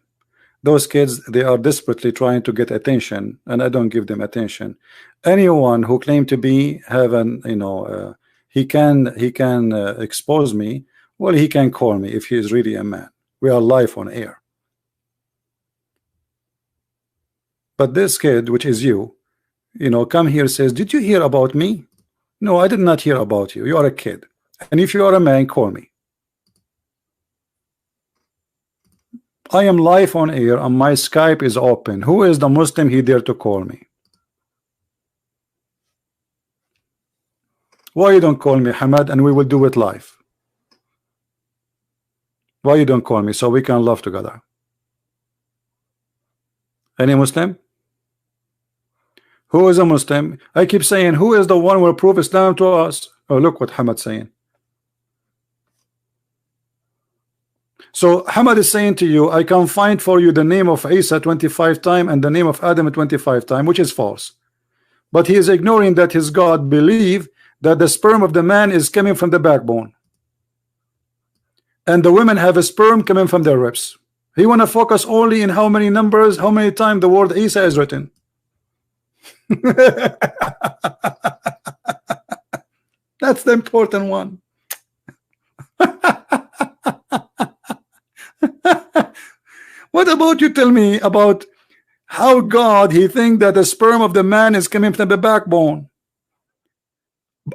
Those kids, they are desperately trying to get attention and I don't give them attention. Anyone who claim to be have an, you know, he can expose me, well, he can call me if he is really a man. We are live on air. But this kid, which is you know, come here, says, did you hear about me? No, I did not hear about you. You are a kid. And if you are a man, call me. I am live on air and my Skype is open. Who is the Muslim he dare to call me? Why you don't call me, Hamad, and we will do it live? Why you don't call me so we can laugh together? Any Muslim? Who is a Muslim? I keep saying, who is the one who will prove Islam to us? Oh, look what Hamad saying. So Hamad is saying to you, I can find for you the name of Isa 25 times and the name of Adam 25 times, which is false. But he is ignoring that his God believe that the sperm of the man is coming from the backbone. And the women have a sperm coming from their ribs. He want to focus only in how many numbers, how many times the word Isa is written. That's the important one. What about you tell me about how God he think that the sperm of the man is coming from the backbone?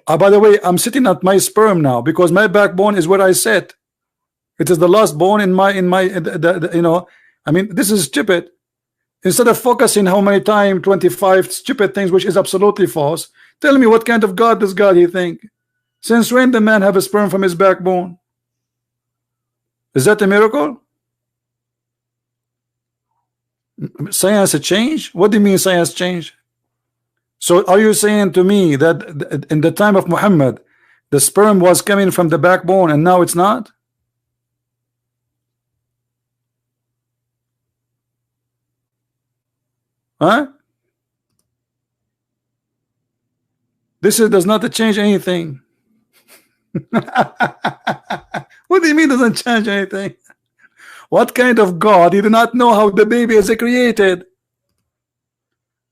By the way, I'm sitting at my sperm now because my backbone is where I sit. It is the last bone in my you know, I mean, this is stupid. Instead of focusing how many times 25 stupid things, which is absolutely false, tell me what kind of God does God he think? Since when the man have a sperm from his backbone? Is that a miracle? Science change? What do you mean science change? So are you saying to me that in the time of Muhammad the sperm was coming from the backbone and now it's not? Huh? This does not change anything. What do you mean doesn't change anything? What kind of God? You do not know how the baby is created.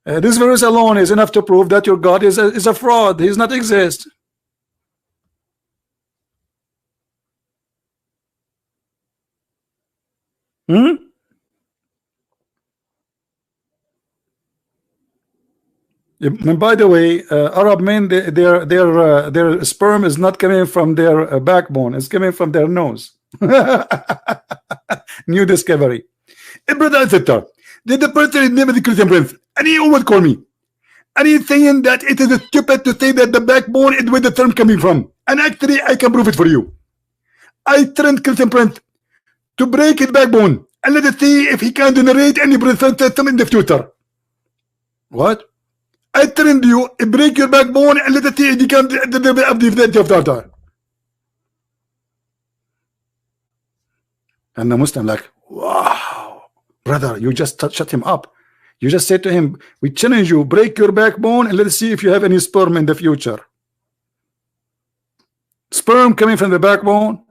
This verse alone is enough to prove that your God is a fraud. He does not exist. And by the way, Arab men, their sperm is not coming from their backbone; it's coming from their nose. New discovery. Brother Sister, did the person name the Christian prince? And he always call me. And he's saying that it is stupid to say that the backbone is where the term coming from. And actually, I can prove it for you. I trained Christian prince to break his backbone and let us see if he can generate any present system in the future. What? I trained you, break your backbone and let it become the and the Muslim like, wow, brother, you just shut him up. You just said to him, we challenge you, break your backbone and let's see if you have any sperm in the future. Sperm coming from the backbone.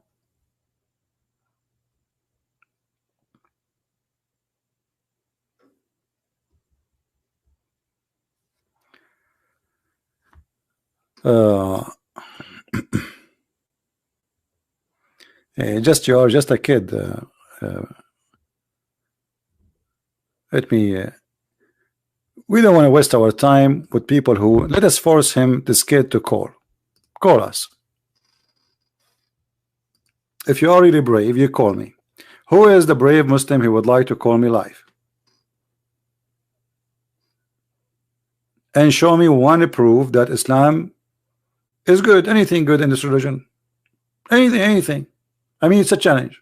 Just you are just a kid. Let me. We don't want to waste our time with people who. Let us force him, this kid, to call us. If you are really brave, you call me. Who is the brave Muslim who would like to call me live and show me one proof that Islam is good? Anything good in this religion? Anything. I mean, it's a challenge.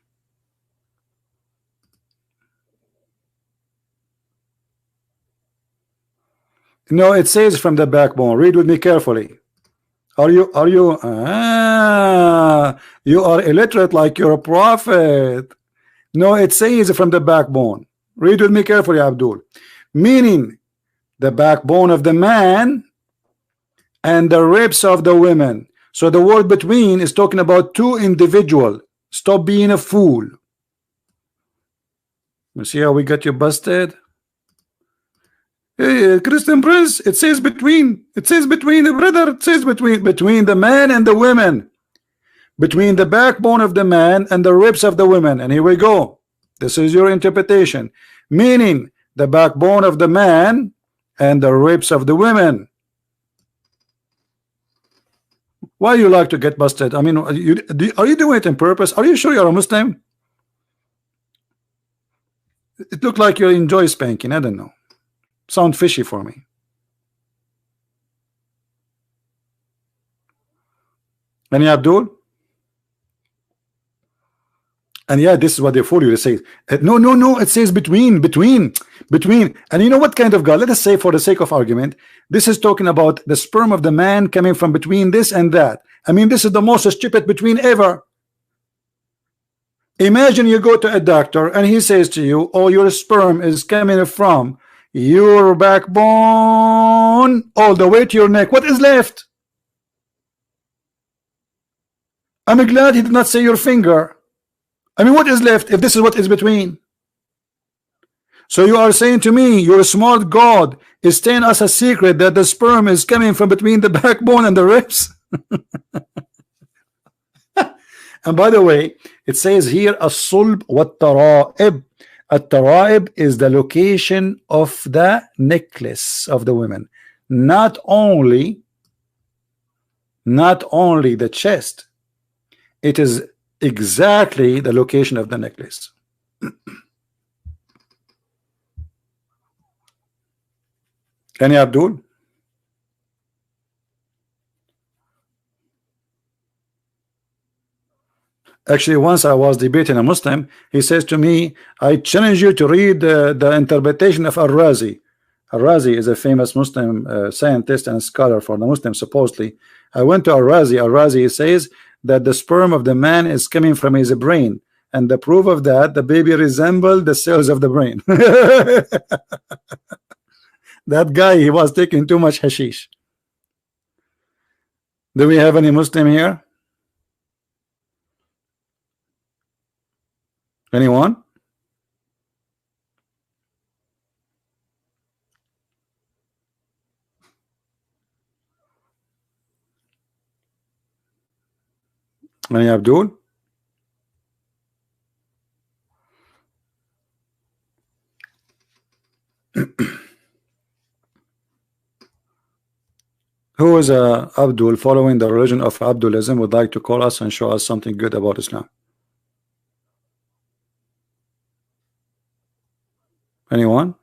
No, it says from the backbone. Read with me carefully. You are illiterate like you're a prophet. No, it says from the backbone. Read with me carefully, Abdul. Meaning the backbone of the man and the ribs of the women. So the word between is talking about two individuals. Stop being a fool. You see how we got you busted? Hey, Christian Prince, it says between. It says between the brother. It says between the man and the women. Between the backbone of the man and the ribs of the women. And here we go. This is your interpretation. Meaning the backbone of the man and the ribs of the women. Why you like to get busted? I mean, are you doing it on purpose? Are you sure you're a Muslim? It looked like you enjoy spanking. I don't know. Sound fishy for me. Any Abdul? And yeah, this is what they fool you to say. No, it says between. And you know what kind of God? Let us say, for the sake of argument, this is talking about the sperm of the man coming from between this and that. I mean, this is the most stupid between ever. Imagine you go to a doctor and he says to you, oh, your sperm is coming from your backbone all the way to your neck. What is left? I'm glad he did not say your finger. I mean, what is left if this is what is between? So you are saying to me, your smart God is telling us a secret that the sperm is coming from between the backbone and the ribs? And by the way, it says here as-sulb wat-tara'ib. At-tara'ib is the location of the necklace of the women, not only the chest. It is exactly the location of the necklace. Any Abdul? Actually, once I was debating a Muslim, he says to me, I challenge you to read the interpretation of Al-Razi. Al-Razi is a famous Muslim scientist and scholar for the Muslims, supposedly. I went to Al-Razi. Al-Razi says that the sperm of the man is coming from his brain. And the proof of that, the baby resembled the cells of the brain. That guy, he was taking too much hashish. Do we have any Muslim here? Anyone? Any Abdul? Who is Abdul following the religion of Abdulism would like to call us and show us something good about Islam? Anyone?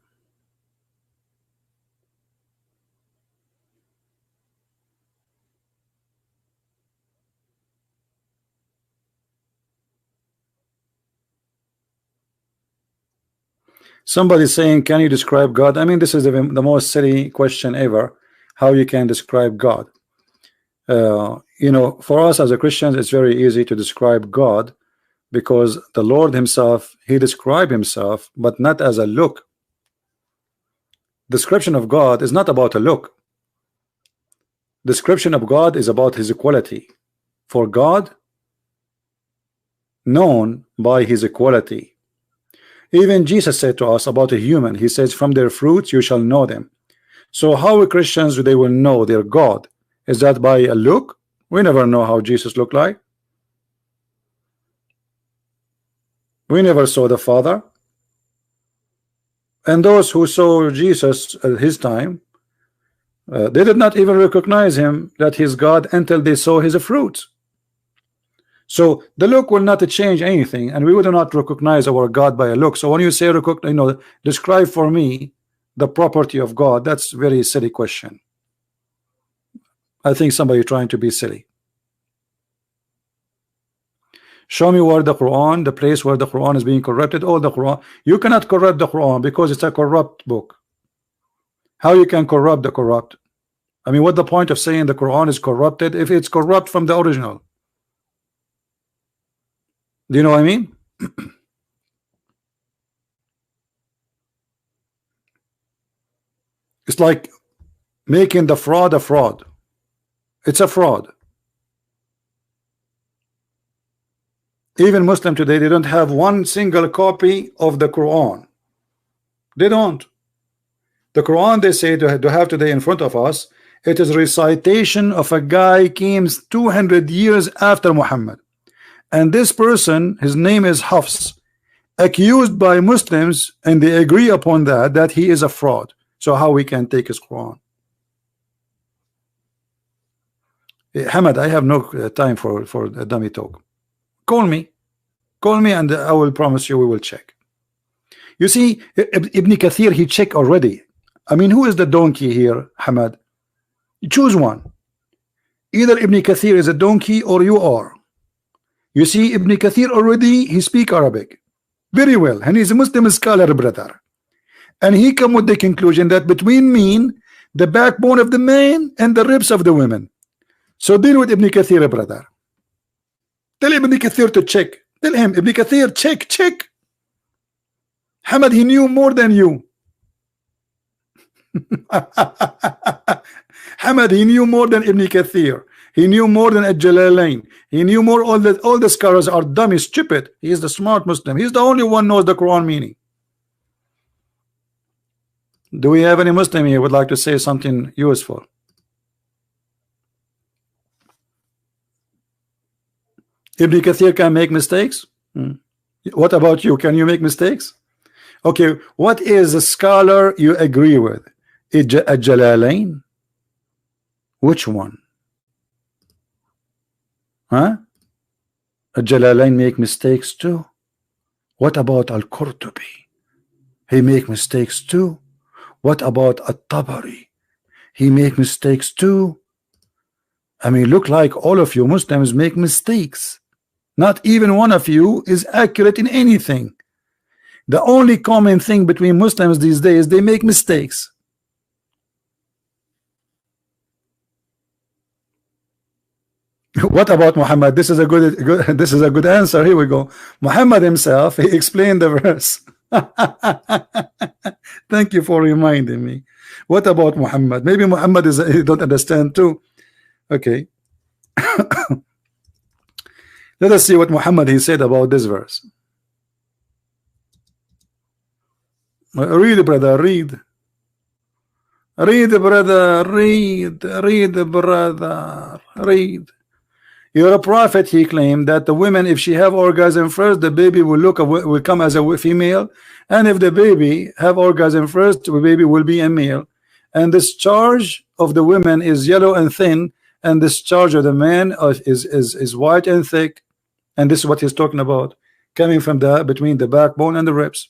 Somebody saying, can you describe God? I mean, this is the most silly question ever. how you can describe God. You know, for us as a Christians, it's very easy to describe God, because the Lord himself, he described himself, but not as a look. Description of God is not about a look. Description of God is about his equality. For God, known by his equality. Even Jesus said to us about a human, he says, from their fruits you shall know them. So how Christians they will know their God? Is that by a look? We never know how Jesus looked like. We never saw the Father. And those who saw Jesus at his time, they did not even recognize him that he's God until they saw his fruits. So the look will not change anything, and we would not recognize our God by a look. So when you say, you know, describe for me the property of God, that's a very silly question. I think somebody trying to be silly. Show me where the Quran, the place where the Quran is being corrupted. All the Quran, you cannot corrupt the Quran because it's a corrupt book. How you can corrupt the corrupt? I mean, what the point of saying the Quran is corrupted if it's corrupt from the original? Do you know what I mean? It's like making the fraud a fraud. It's a fraud. Even Muslim today, they don't have one single copy of the Quran. They don't. The Quran, they say to have today in front of us, it is recitation of a guy came 200 years after Muhammad. And this person, his name is Hafs, accused by Muslims, and they agree upon that he is a fraud. So how we can take his Quran? Hamad, I have no time for a dummy talk. Call me and I will promise you we will check. You see, Ibn Kathir, he checked already. I mean, who is the donkey here, Hamad? You choose one. Either Ibn Kathir is a donkey or you are. You see, Ibn Kathir already, he speak Arabic very well, and he's a Muslim scholar, brother. And he come with the conclusion that between mean the backbone of the man and the ribs of the women. So deal with Ibn Kathir, brother. Tell Ibn Kathir to check. Tell him, Ibn Kathir, check. Hamad, he knew more than you. Hamad, he knew more than Ibn Kathir. He knew more than Al-Jalalain. He knew more. All the scholars are dumb, stupid. He is the smart Muslim. He's the only one knows the Quran meaning. Do we have any Muslim here would like to say something useful? Ibn Kathir can make mistakes. What about you? Can you make mistakes? Okay, what is a scholar you agree with? Al-Jalalain? Which one? Huh? Al-Jalalain make mistakes too. What about Al-Qurtubi? He make mistakes too. What about At-Tabari? He make mistakes too. I mean, look like all of you Muslims make mistakes. Not even one of you is accurate in anything. The only common thing between Muslims these days, they make mistakes. What about Muhammad? This is a good answer. Here we go. Muhammad himself, he explained the verse. Thank you for reminding me. What about Muhammad? Maybe Muhammad is he don't understand too. Okay. Let us see what Muhammad he said about this verse. Read, brother, read. Read, brother, read, brother, read. You're a prophet, he claimed, that the women, if she have orgasm first, the baby will come as a female, and if the baby have orgasm first, the baby will be a male. And this charge of the women is yellow and thin, and this charge of the man is white and thick. And this is what he's talking about, coming from between the backbone and the ribs.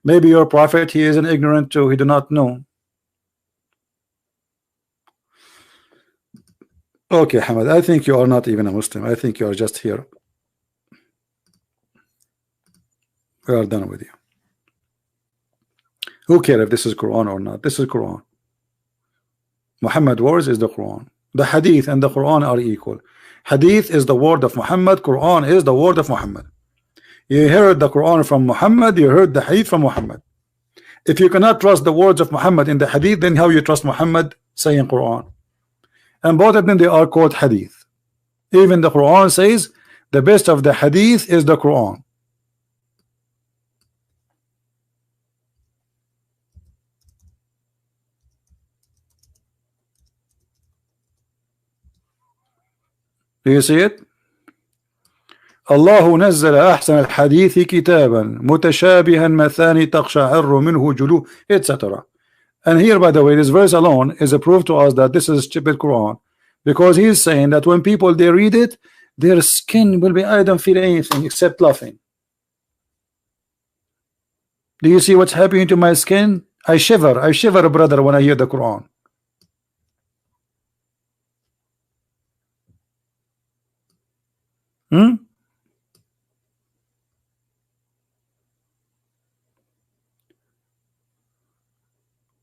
Maybe your prophet, he is an ignorant too, he do not know. Okay, Hamad, I think you are not even a Muslim. I think you are just here. We are done with you. Who cares if this is Quran or not? This is Quran. Muhammad words is the Quran. The Hadith and the Quran are equal. Hadith is the word of Muhammad. Quran is the word of Muhammad. You heard the Quran from Muhammad, you heard the Hadith from Muhammad. If you cannot trust the words of Muhammad in the Hadith, then how you trust Muhammad saying Quran? And both of them, they are called Hadith. Even the Quran says the best of the Hadith is the Quran. Do you see it? الله نزل أحسن الحديث كتابا متشابها مثاني تقشعر منه جلوه etc. And here, by the way, this verse alone is a proof to us that this is a stupid Quran, because he is saying that when people they read it, their skin will be, I don't feel anything except laughing. Do you see what's happening to my skin? I shiver, brother, when I hear the Quran.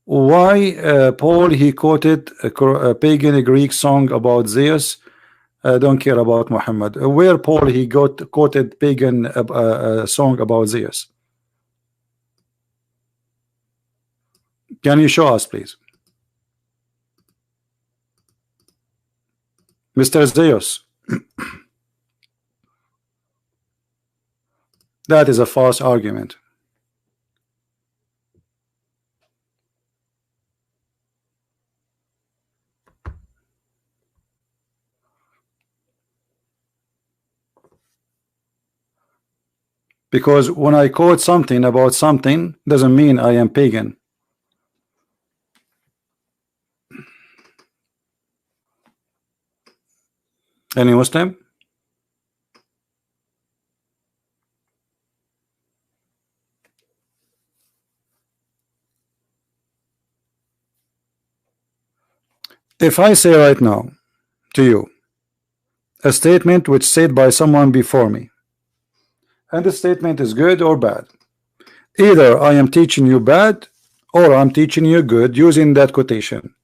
Why Paul he quoted a pagan Greek song about Zeus? Don't care about Muhammad. Where Paul he quoted pagan song about Zeus? Can you show us, please, Mr. Zeus? That is a false argument. Because when I quote something about something, doesn't mean I am pagan. Any Muslim? If I say right now to you a statement which said by someone before me, and the statement is good or bad, either I am teaching you bad or I'm teaching you good using that quotation.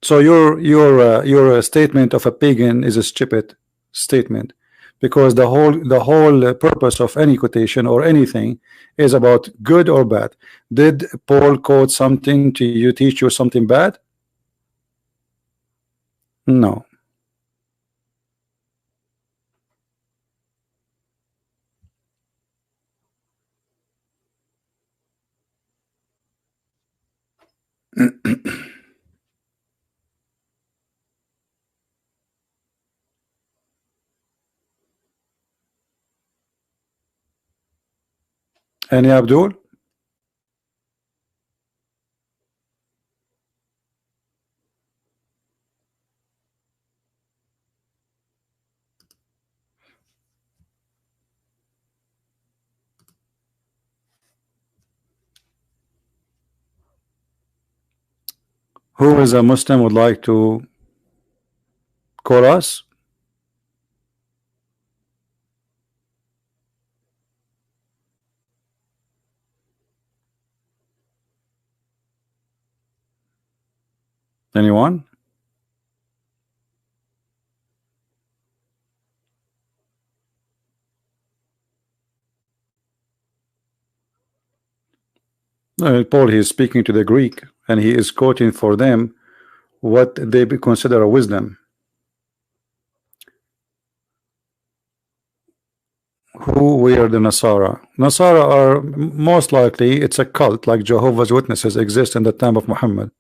So your statement of a pagan is a stupid statement, because the whole purpose of any quotation or anything is about good or bad. Did Paul quote something to you, teach you something bad? No. Any Abdul? Who is a Muslim would like to call us? Anyone? Paul, he is speaking to the Greek, and he is quoting for them what they consider a wisdom. Who were the Nasara? Nasara are most likely it's a cult like Jehovah's Witnesses exist in the time of Muhammad,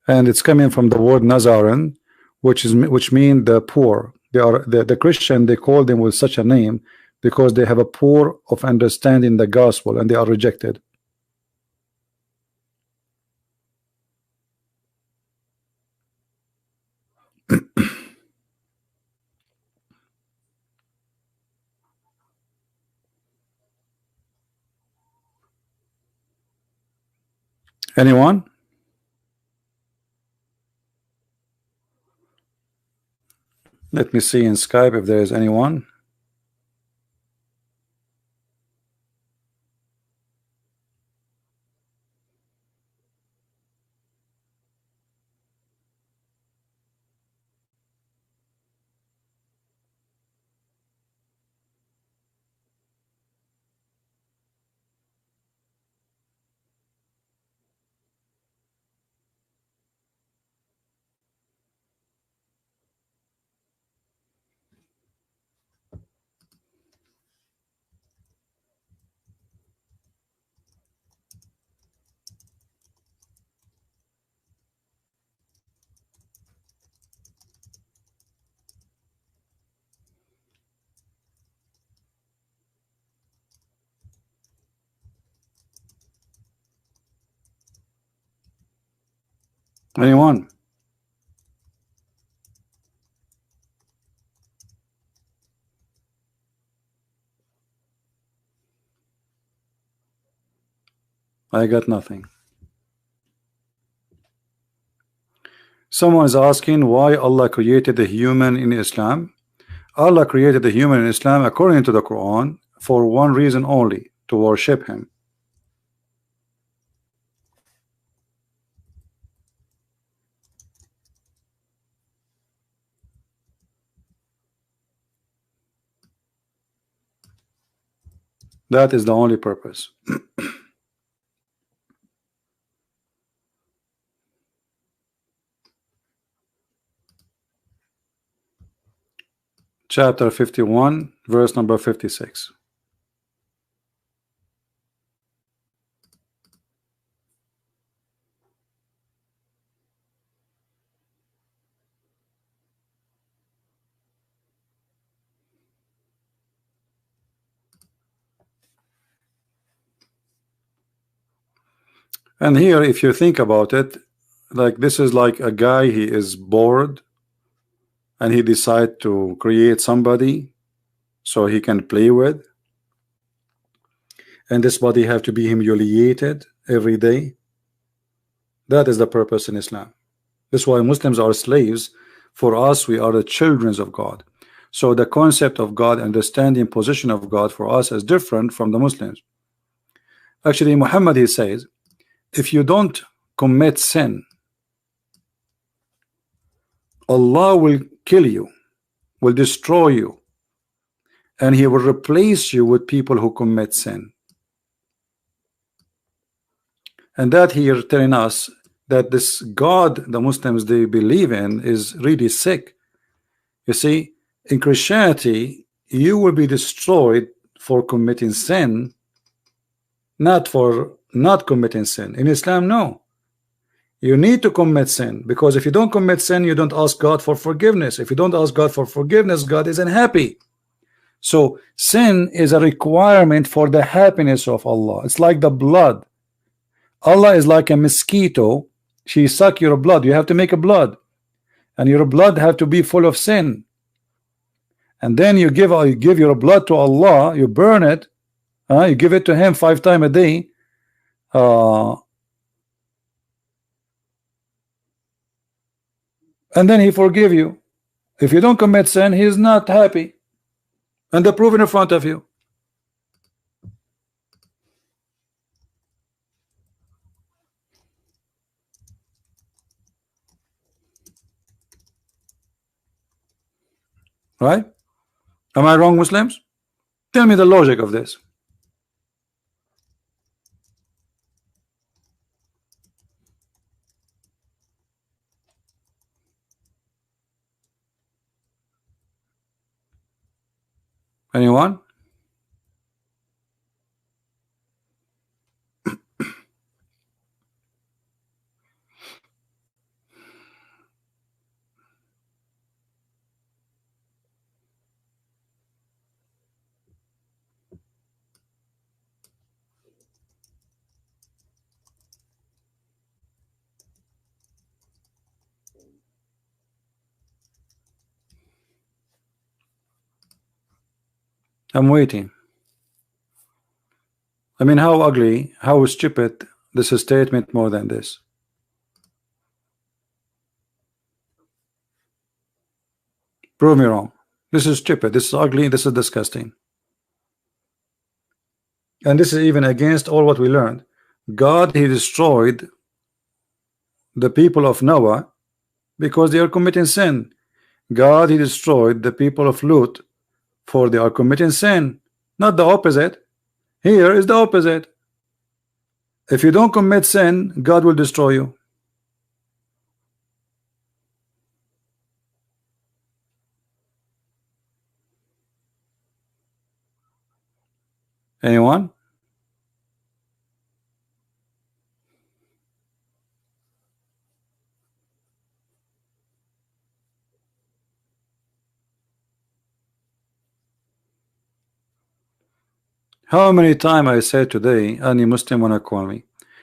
and it's coming from the word Nazaran, which mean the poor. They are the Christian. They call them with such a name because they have a poor of understanding the gospel, and they are rejected. Anyone? Let me see in Skype if there is anyone. Anyone? I got nothing. Someone is asking why Allah created the human in Islam. Allah created the human in Islam according to the Quran for one reason only, to worship him. That is the only purpose. Chapter 51, verse number 56. And here, if you think about it, like this is like a guy, he is bored and he decide to create somebody so he can play with, and this body have to be humiliated every day. That is the purpose in Islam. That's why Muslims are slaves. For us, we are the children of God. So the concept of God, understanding position of God for us is different from the Muslims. Actually, Muhammad, he says, if you don't commit sin, Allah will kill you, will destroy you, and he will replace you with people who commit sin. And that here telling us that this God the Muslims they believe in is really sick. You see, in Christianity you will be destroyed for committing sin, not for not committing sin. In Islam, no, you need to commit sin, because if you don't commit sin, you don't ask God for forgiveness. If you don't ask God for forgiveness, God isn't happy. So sin is a requirement for the happiness of Allah. It's like the blood. Allah is like a mosquito. She suck your blood. You have to make a blood, and your blood have to be full of sin. And then you give your blood to Allah. You burn it. You give it to Him 5 times a day. And then He forgive you. If you don't commit sin, He is not happy. And the proof in front of you. Right? Am I wrong, Muslims? Tell me the logic of this. Anyone? I'm waiting. I mean, how ugly, how stupid this is statement more than this. Prove me wrong. This is stupid. This is ugly. This is disgusting. And this is even against all what we learned. God, He destroyed the people of Noah because they are committing sin. God, He destroyed the people of Lut for they are committing sin. Not the opposite. Here is the opposite. If you don't commit sin, God will destroy you. Anyone? How many times I said today, any Muslim wanna call me,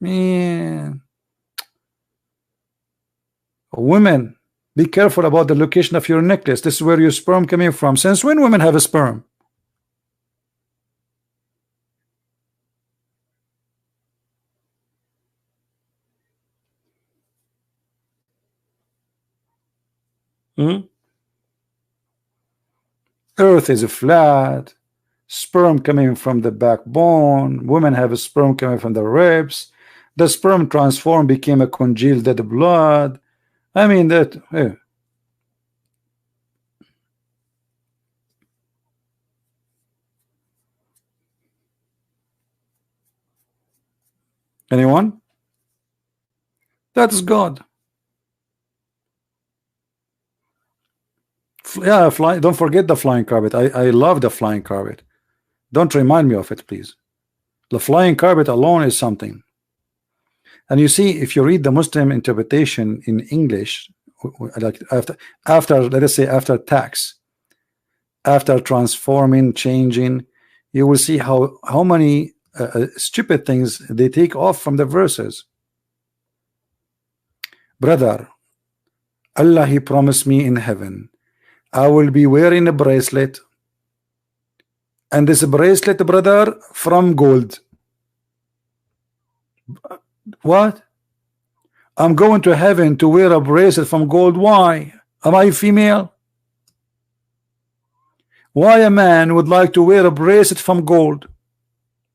Man, women, be careful about the location of your necklace. This is where your sperm coming from. Since when women have a sperm? Earth is flat. Sperm coming from the backbone. Women have a sperm coming from the ribs. The sperm transformed, became a congealed dead blood. I mean that. Anyone? That's God. Yeah, fly. Don't forget the flying carpet. I love the flying carpet. Don't remind me of it, please. The flying carpet alone is something. And you see, if you read the Muslim interpretation in English, like after let us say after tax, after transforming, changing, you will see how many stupid things they take off from the verses. Brother, Allah, He promised me in heaven, I will be wearing a bracelet, and this bracelet, brother, from gold. What? I'm going to heaven to wear a bracelet from gold. Why? Am I female? Why a man would like to wear a bracelet from gold?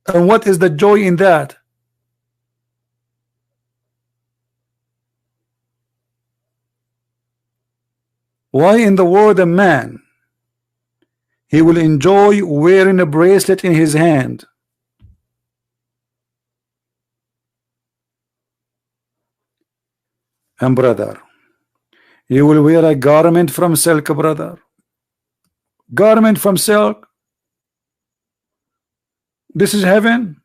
And what is the joy in that? Why in the world a man, he will enjoy wearing a bracelet in his hand? And brother, you will wear a garment from silk, brother. Garment from silk. This is heaven.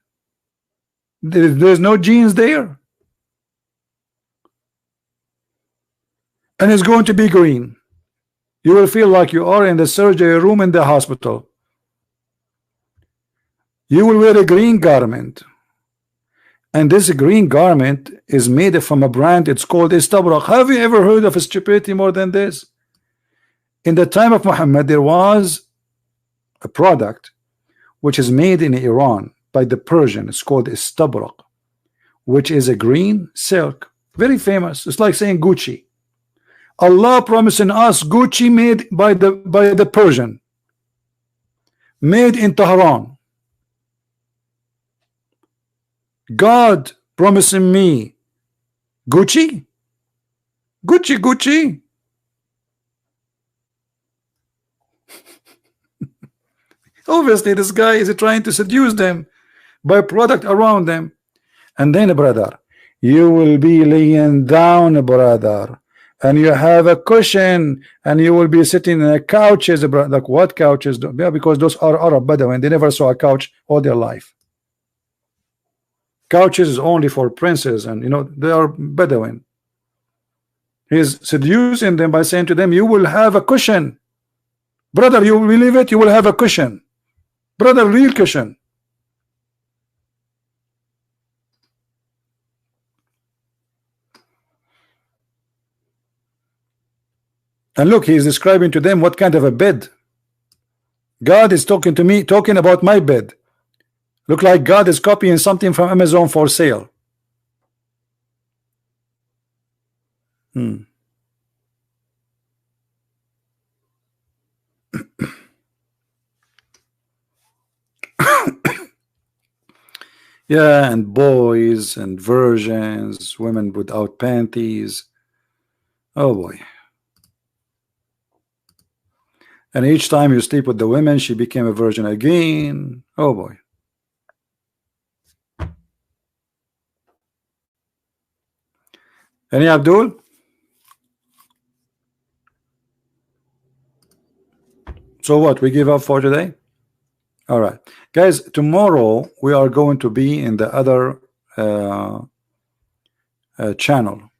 There's no jeans there. And it's going to be green. You will feel like you are in the surgery room in the hospital. You will wear a green garment. And this green garment is made from a brand, it's called Istabrak. Have you ever heard of a stupidity more than this? In the time of Muhammad, there was a product which is made in Iran by the Persian. It's called Istabrak, which is a green silk. Very famous. It's like saying Gucci. Allah promising us Gucci made by the Persian, made in Tehran. God promising me Gucci. Obviously this guy is trying to seduce them by product around them. And then, brother, you will be laying down, brother, and you have a cushion, and you will be sitting in a couches, like what couches? Yeah, because those are Arab Bedouin. They never saw a couch all their life. Couches is only for princes, and you know they are Bedouin. He's seducing them by saying to them, you will have a cushion. Brother, you believe it? You will have a cushion. Brother, real cushion. And look, he is describing to them what kind of a bed. God is talking to me, talking about my bed. Look like God is copying something from Amazon for sale. Yeah, and boys and virgins, women without panties. Oh boy. And each time you sleep with the women, she became a virgin again. Oh boy. Any Abdul? So what? We give up for today? All right. Guys, tomorrow we are going to be in the other channel,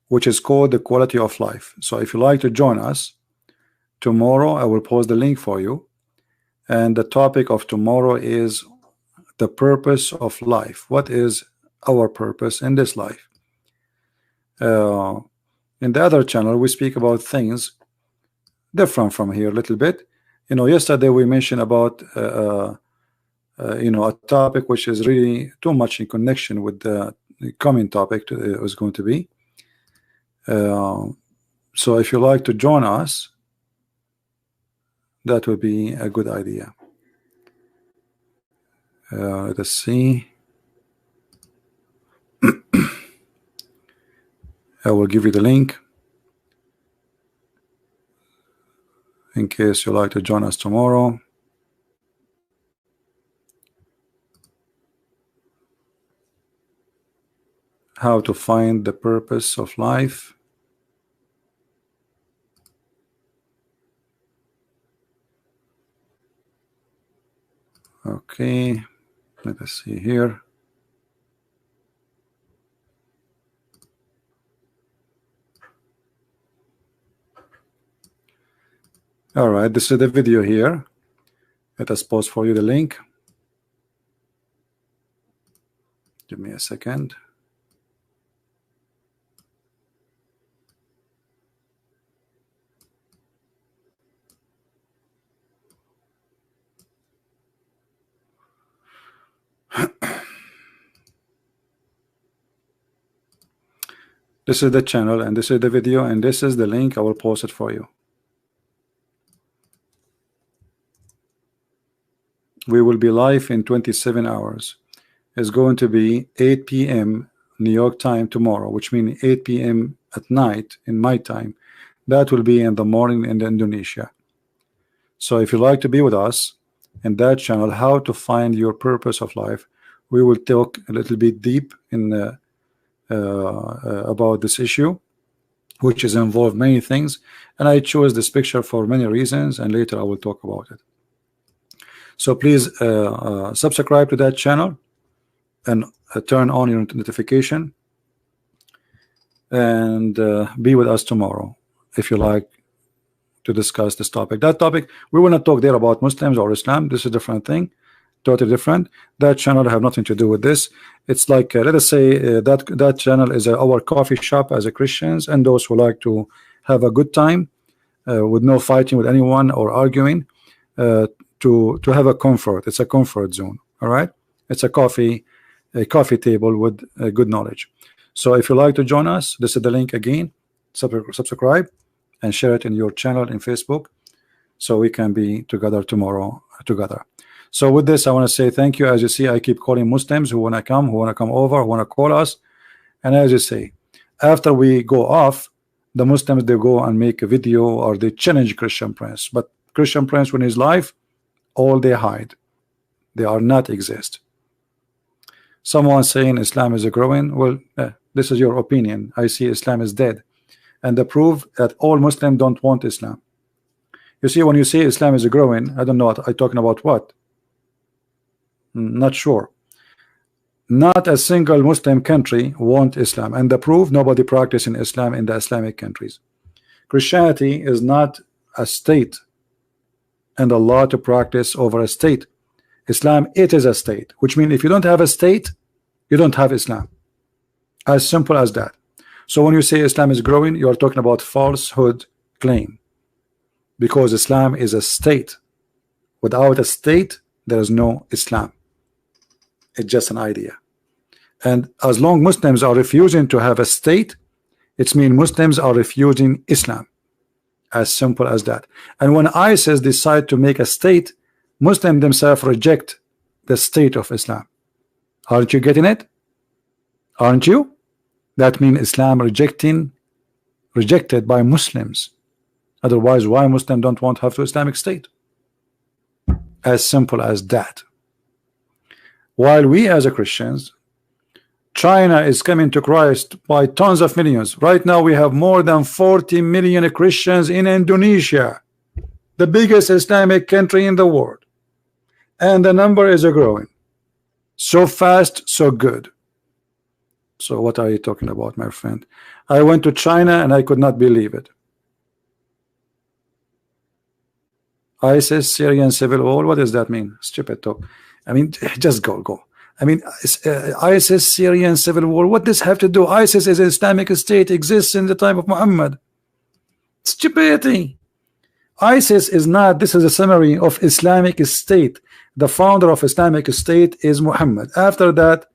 which is called The Quality of Life. So if you like to join us, tomorrow I will post the link for you. And the topic of tomorrow is the purpose of life. What is our purpose in this life. In the other channel we speak about things different from here a little bit. You know, yesterday we mentioned about you know, a topic which is really too much in connection with the coming topic is going to be. So if you like to join us, that would be a good idea. Let us see. I will give you the link in case you like to join us tomorrow. How to find the purpose of life. Okay, let us see here. All right, this is the video here. Let us post for you the link. Give me a second. This is the channel, and this is the video, and this is the link. I will post it for you. We will be live in 27 hours. It's going to be 8 p.m. New York time tomorrow, which means 8 p.m. at night in my time. That will be in the morning in Indonesia. So if you like to be with us in that channel, how to find your purpose of life, we will talk a little bit deep in about this issue, which is involved many things, and I chose this picture for many reasons, and later I will talk about it. So please subscribe to that channel and turn on your notification, and be with us tomorrow if you like to discuss this topic. That topic, we will not talk there about Muslims or Islam. This is a different thing, totally different. That channel have nothing to do with this. It's like let us say that channel is our coffee shop as a Christians, and those who like to have a good time with no fighting with anyone or arguing, to have a comfort. It's a comfort zone. All right, it's a coffee table with good knowledge. So if you like to join us, this is the link again. Subscribe and share it in your channel in Facebook, so we can be together tomorrow together. So with this, I want to say thank you. As you see, I keep calling Muslims who want to come over, who want to call us. And as you say, after we go off, the Muslims, they go and make a video or they challenge Christian Prince. But Christian Prince, when he's live, all they hide, they are not exist. Someone saying Islam is growing. Well, this is your opinion. I see Islam is dead, and the proof that all Muslims don't want Islam. You see, when you say Islam is growing, I don't know what I'm talking about. What? Not sure. Not a single Muslim country want Islam, and the proof, nobody practicing Islam in the Islamic countries. Christianity is not a state and a law to practice over a state. Islam, it is a state, which means if you don't have a state, you don't have Islam. As simple as that. So when you say Islam is growing, you are talking about falsehood claim, because Islam is a state. Without a state, there is no Islam. It's just an idea. And as long Muslims are refusing to have a state, it means Muslims are refusing Islam. As simple as that. And when ISIS decide to make a state, Muslims themselves reject the state of Islam. Aren't you getting it? Aren't you? That means Islam rejected by Muslims. Otherwise, why Muslims don't want to have to Islamic state? As simple as that. While we as a Christians, China is coming to Christ by tons of millions. Right now we have more than 40 million Christians in Indonesia, the biggest Islamic country in the world, and the number is growing so fast, so good. So what are you talking about, my friend? I went to China and I could not believe it. ISIS, Syrian civil war, what does that mean? Stupid talk. I mean, just go. I mean, ISIS, Syrian civil war, what does have to do? ISIS is an Islamic state, exists in the time of Muhammad. Stupidity. ISIS is not, this is a summary of Islamic state. The founder of Islamic state is Muhammad. After that,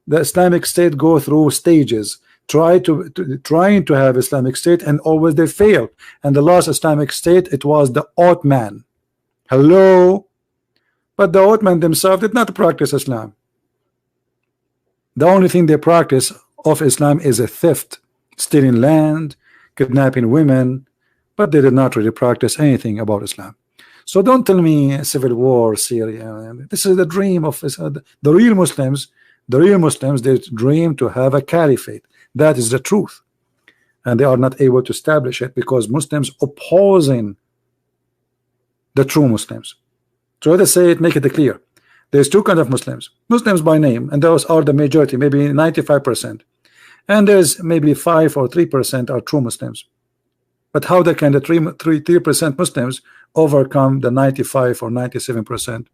the Islamic state go through stages, trying to have Islamic state, and always they fail. And the last Islamic state, it was the Ottoman. Hello? But the Ottoman themselves did not practice Islam. The only thing they practice of Islam is a theft, stealing land, kidnapping women, but they did not really practice anything about Islam. So don't tell me civil war, Syria. This is the dream of the real Muslims. The real Muslims, they dream to have a caliphate. That is the truth. And they are not able to establish it because Muslims opposing the true Muslims. So let's say it, make it clear. There's two kinds of Muslims. Muslims by name, and those are the majority, maybe 95%. And there's maybe 5 or 3% are true Muslims. But how can the 3% Muslims overcome the 95 or 97%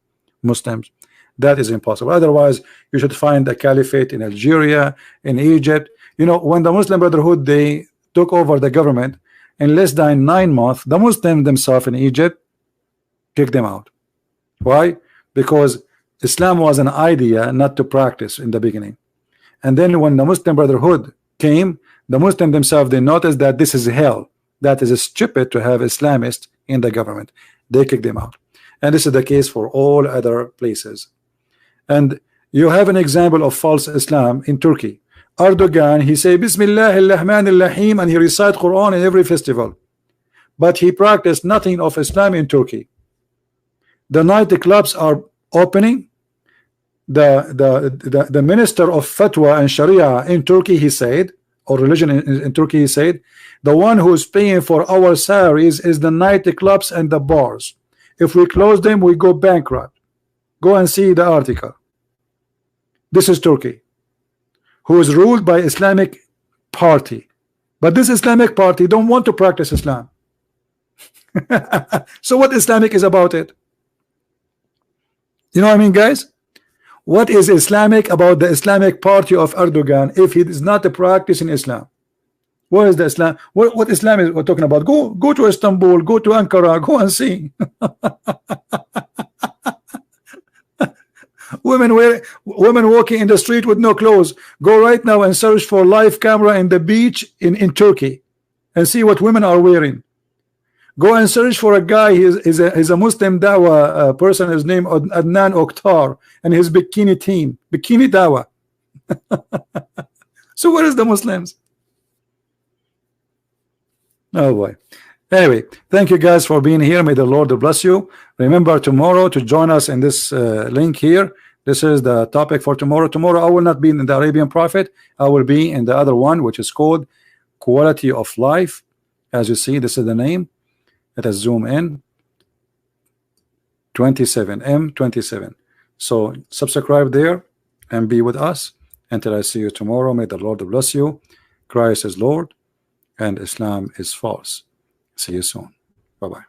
Muslims? That is impossible. Otherwise, you should find a caliphate in Algeria, in Egypt. You know, when the Muslim Brotherhood, they took over the government, in less than 9 months, the Muslims themselves in Egypt kicked them out. Why? Because Islam was an idea not to practice in the beginning. And then when the Muslim Brotherhood came, the Muslims themselves, they noticed that this is hell. That is stupid to have Islamists in the government. They kicked them out. And this is the case for all other places. And you have an example of false Islam in Turkey. Erdogan, he say Bismillah ar-Rahman ar-Rahim, and he recite Quran in every festival. But he practiced nothing of Islam in Turkey. The night clubs are opening. The minister of Fatwa and Sharia in Turkey, he said, or religion in Turkey, he said, the one who is paying for our salaries is the night clubs and the bars. If we close them, we go bankrupt. Go and see the article. This is Turkey, who is ruled by Islamic party, but this Islamic party don't want to practice Islam. So what Islamic is about it? You know what I mean, guys? What is Islamic about the Islamic party of Erdogan if he is not practicing Islam? What is the Islam? What Islam is we're talking about? Go to Istanbul, go to Ankara, go and see. Women walking in the street with no clothes. Go right now and search for live camera in the beach in Turkey and see what women are wearing. Go and search for a guy. He's a Muslim Dawah person. His name Adnan Oktar and his bikini team, bikini Dawah. So what is the Muslims? Oh boy. Anyway, thank you guys for being here. May the Lord bless you. Remember tomorrow to join us in this link here. This is the topic for tomorrow. Tomorrow I will not be in the Arabian Prophet. I will be in the other one, which is called Quality of Life. As you see, this is the name. Let us zoom in. 27 M27. So subscribe there and be with us until I see you tomorrow. May the Lord bless you. Christ is Lord and Islam is false. See you soon. Bye-bye.